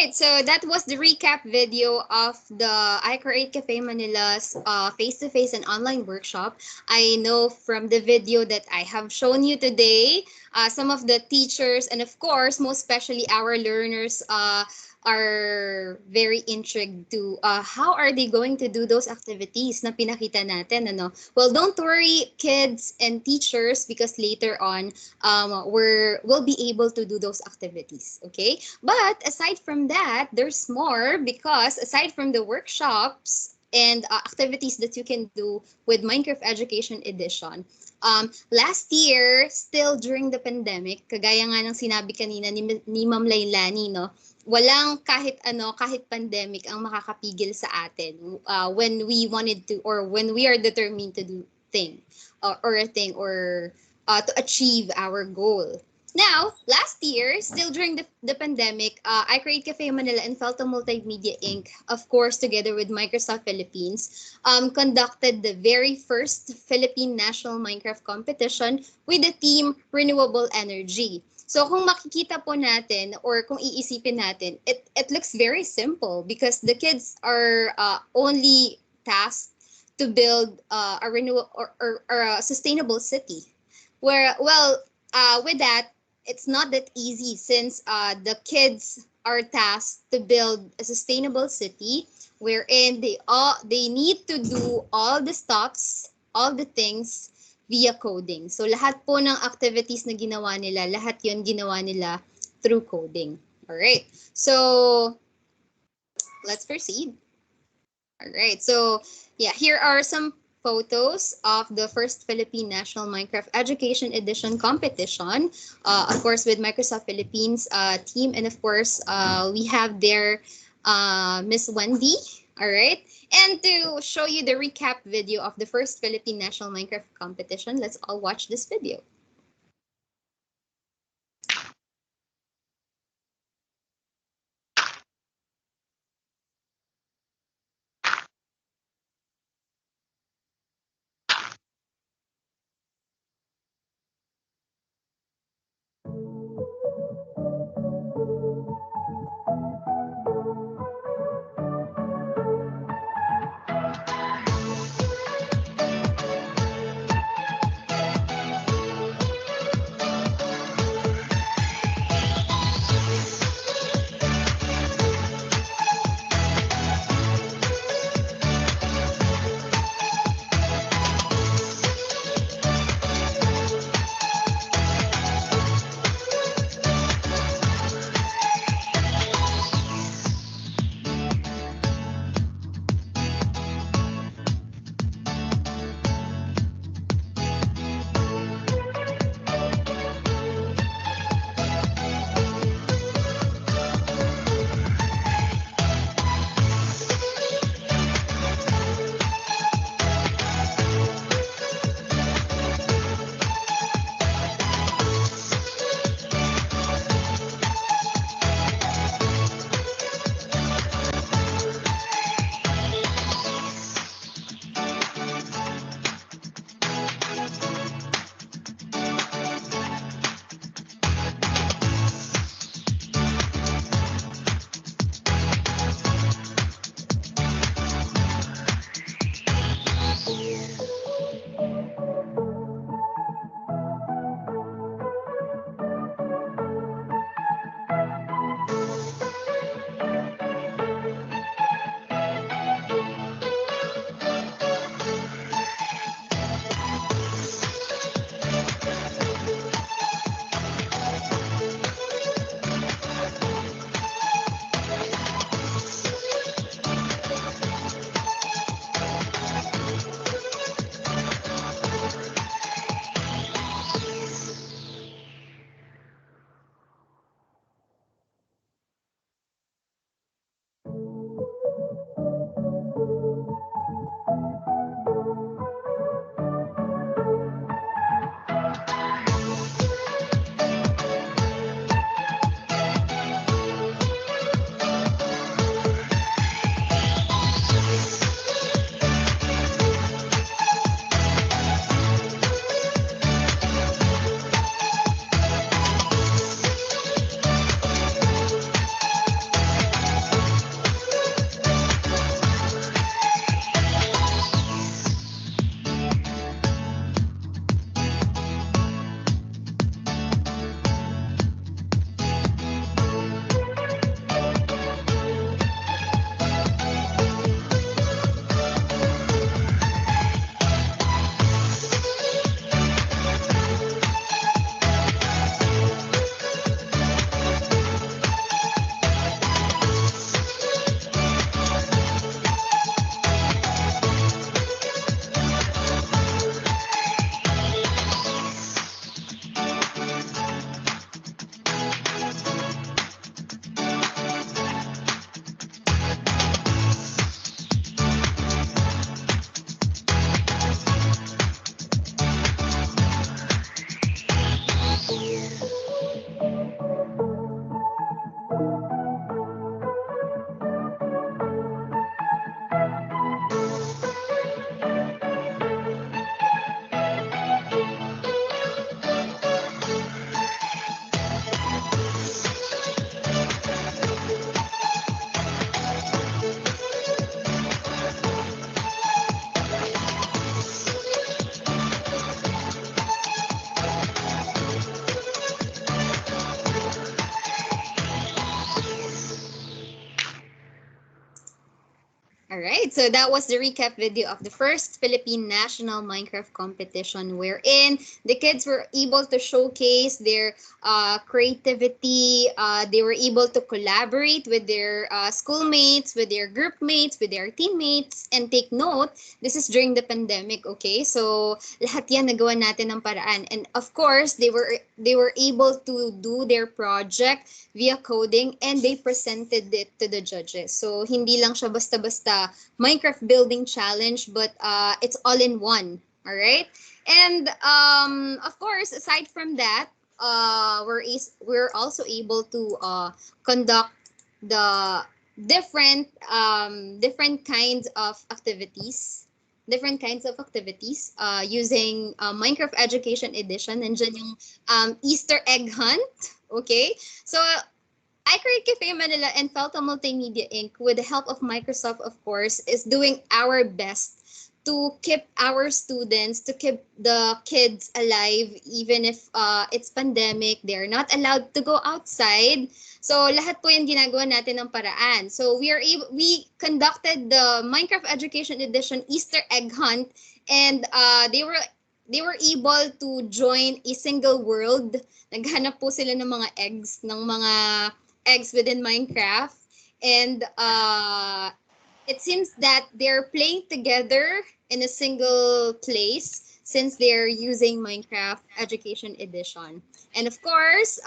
right, so that was the recap video of the I Create Cafe Manila's face-to-face and online workshop. I know from the video that I have shown you today, some of the teachers and of course, most especially our learners are very intrigued to how are they going to do those activities na pinakita natin, ano? Well, don't worry, kids and teachers, because later on, we'll be able to do those activities, okay? But aside from that, there's more because aside from the workshops and activities that you can do with Minecraft Education Edition, last year, still during the pandemic, kagaya nga ng sinabi kanina ni Ma'am Lailani, no, walang kahit ano, kahit pandemic ang makakapigil sa atin when we wanted to or when we are determined to do thing or a thing or to achieve our goal. Now, last year, still during the pandemic, I Create Cafe Manila and Felto Multimedia Inc., of course, together with Microsoft Philippines, conducted the very first Philippine National Minecraft Competition with the team Renewable Energy. So kung makikita po natin or kung iisipin natin, it looks very simple because the kids are only tasked to build a renewable or a sustainable city. Where, well, with that, it's not that easy since the kids are tasked to build a sustainable city wherein they need to do all the stops, all the things via coding. So lahat po ng activities na ginawa nila, lahat 'yon ginawa nila through coding. All right. So let's proceed. All right. So yeah, here are some photos of the first Philippine National Minecraft Education Edition competition. Of course, with Microsoft Philippines team, and of course, we have there Miss Wendy. All right. And to show you the recap video of the first Philippine National Minecraft competition, let's all watch this video. All right, so that was the recap video of the first Philippine National Minecraft competition, wherein the kids were able to showcase their creativity. They were able to collaborate with their schoolmates, with their group mates, with their teammates, and take note, this is during the pandemic, okay? So lahat yan nagawa natin ng paraan. And of course, they were able to do their project via coding and they presented it to the judges. So hindi lang siya basta-basta Minecraft building challenge, but it's all in one. All right. And of course, aside from that, we're also able to conduct the different kinds of activities. Different kinds of activities using Minecraft Education Edition. Nandiyan yung Easter egg hunt. Okay. So iCreate Cafe Manila and Felta Multimedia Inc., with the help of Microsoft, of course, is doing our best to keep our students, to keep the kids alive, even if it's pandemic, they're not allowed to go outside. So lahat po yan ginagawa natin ng paraan. So we conducted the Minecraft Education Edition Easter egg hunt, and they were able to join a single world. Naghanap po sila ng mga eggs within Minecraft, and it seems that they're playing together in a single place since they're using Minecraft Education Edition. And of course,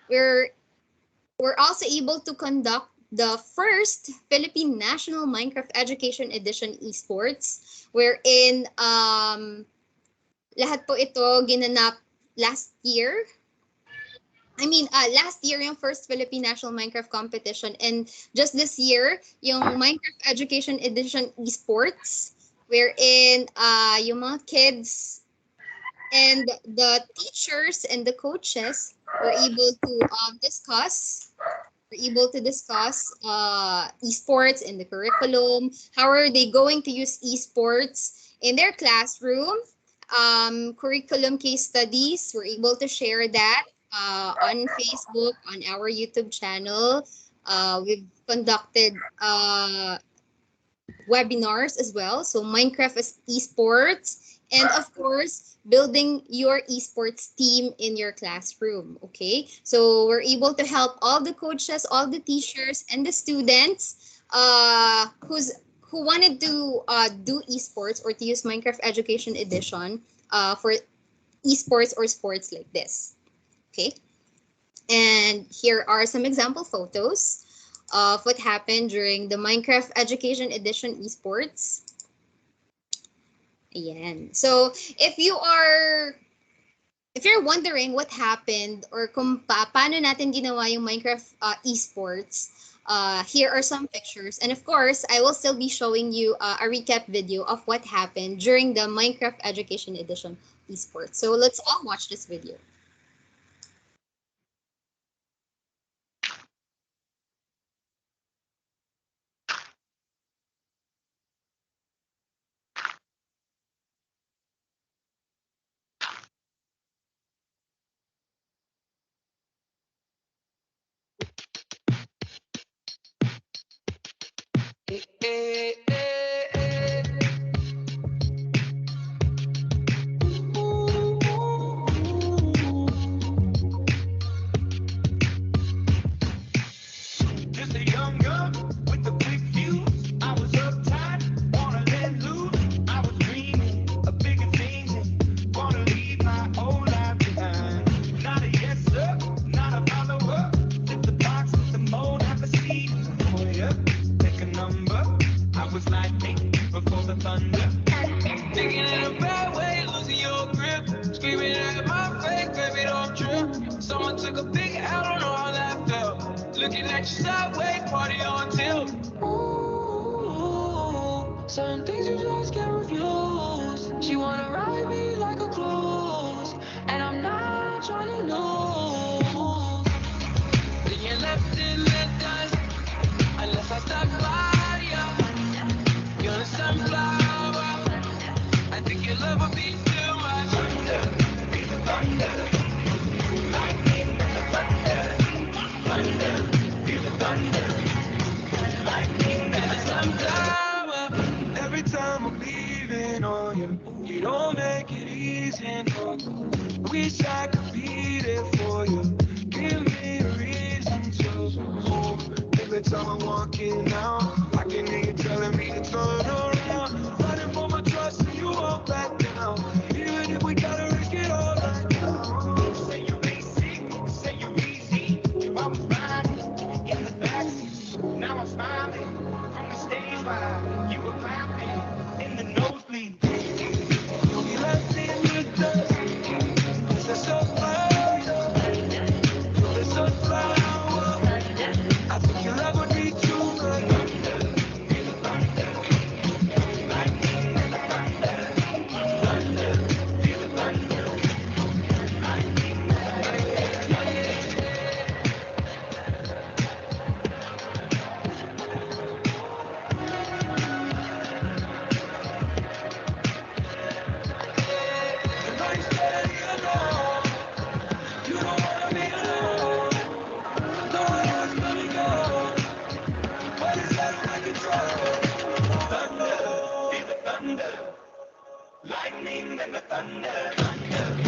we're also able to conduct the first Philippine National Minecraft Education Edition Esports, wherein lahat po ito ginanap last year. Last year yung first Philippine National Minecraft competition, and just this year, yung Minecraft Education Edition Esports, wherein yung mga kids and the teachers and the coaches were able to discuss esports in the curriculum. How are they going to use esports in their classroom? Curriculum case studies, we're able to share that on Facebook, on our YouTube channel. We've conducted webinars as well. So Minecraft as esports, and of course, building your esports team in your classroom. Okay, so we're able to help all the coaches, all the teachers, and the students who wanted to do esports or to use Minecraft Education Edition for esports or sports like this. Okay, and here are some example photos of what happened during the Minecraft Education Edition Esports. Ayan. So if you're wondering what happened or kung paano natin ginawa yung Minecraft esports, here are some pictures. And of course, I will still be showing you a recap video of what happened during the Minecraft Education Edition esports. So let's all watch this video. Just a young gun with the quick fuse. I was uptight, wanna let loose. I was dreaming of bigger things and wanna leave my old life behind. Not a yes sir, not a follower. Fit the box with the mold, have a seat. Oh yeah, pick a number. I was lightning before the thunder. Thinking in a bad way, losing your grip. Screaming at my face, baby, don't trip. Someone took a big L, don't know how that felt. Looking at you sideways, party on tilt. Ooh, certain things you just can't refuse. She wanna ride me like a cruise, and I'm not trying to lose. Then you left in the dust, unless I stuck by you. You're a sunflower. I think your love would be too much. Thunder, be the thunder. Lightning, the thunder. Thunder, be the thunder. Lightning, the thunder. wish I could be there for you. Give me a reason to hold. Every time I'm walking out, I can hear you telling me to turn around. Fighting for my trust and you won't back down. Even if we gotta risk it all right now. Say you're basic, say you're easy. You always riding in the backseat. Now I'm smiling from the stage while you were clapping in the nosebleed. You left me in the dust. It's a sunflower. It's a flower. I think your love would be too much. The night's steady alone. You don't wanna be alone. No one else gonna go. But it's out of my control. Thunder, feel the thunder. Lightning and the thunder.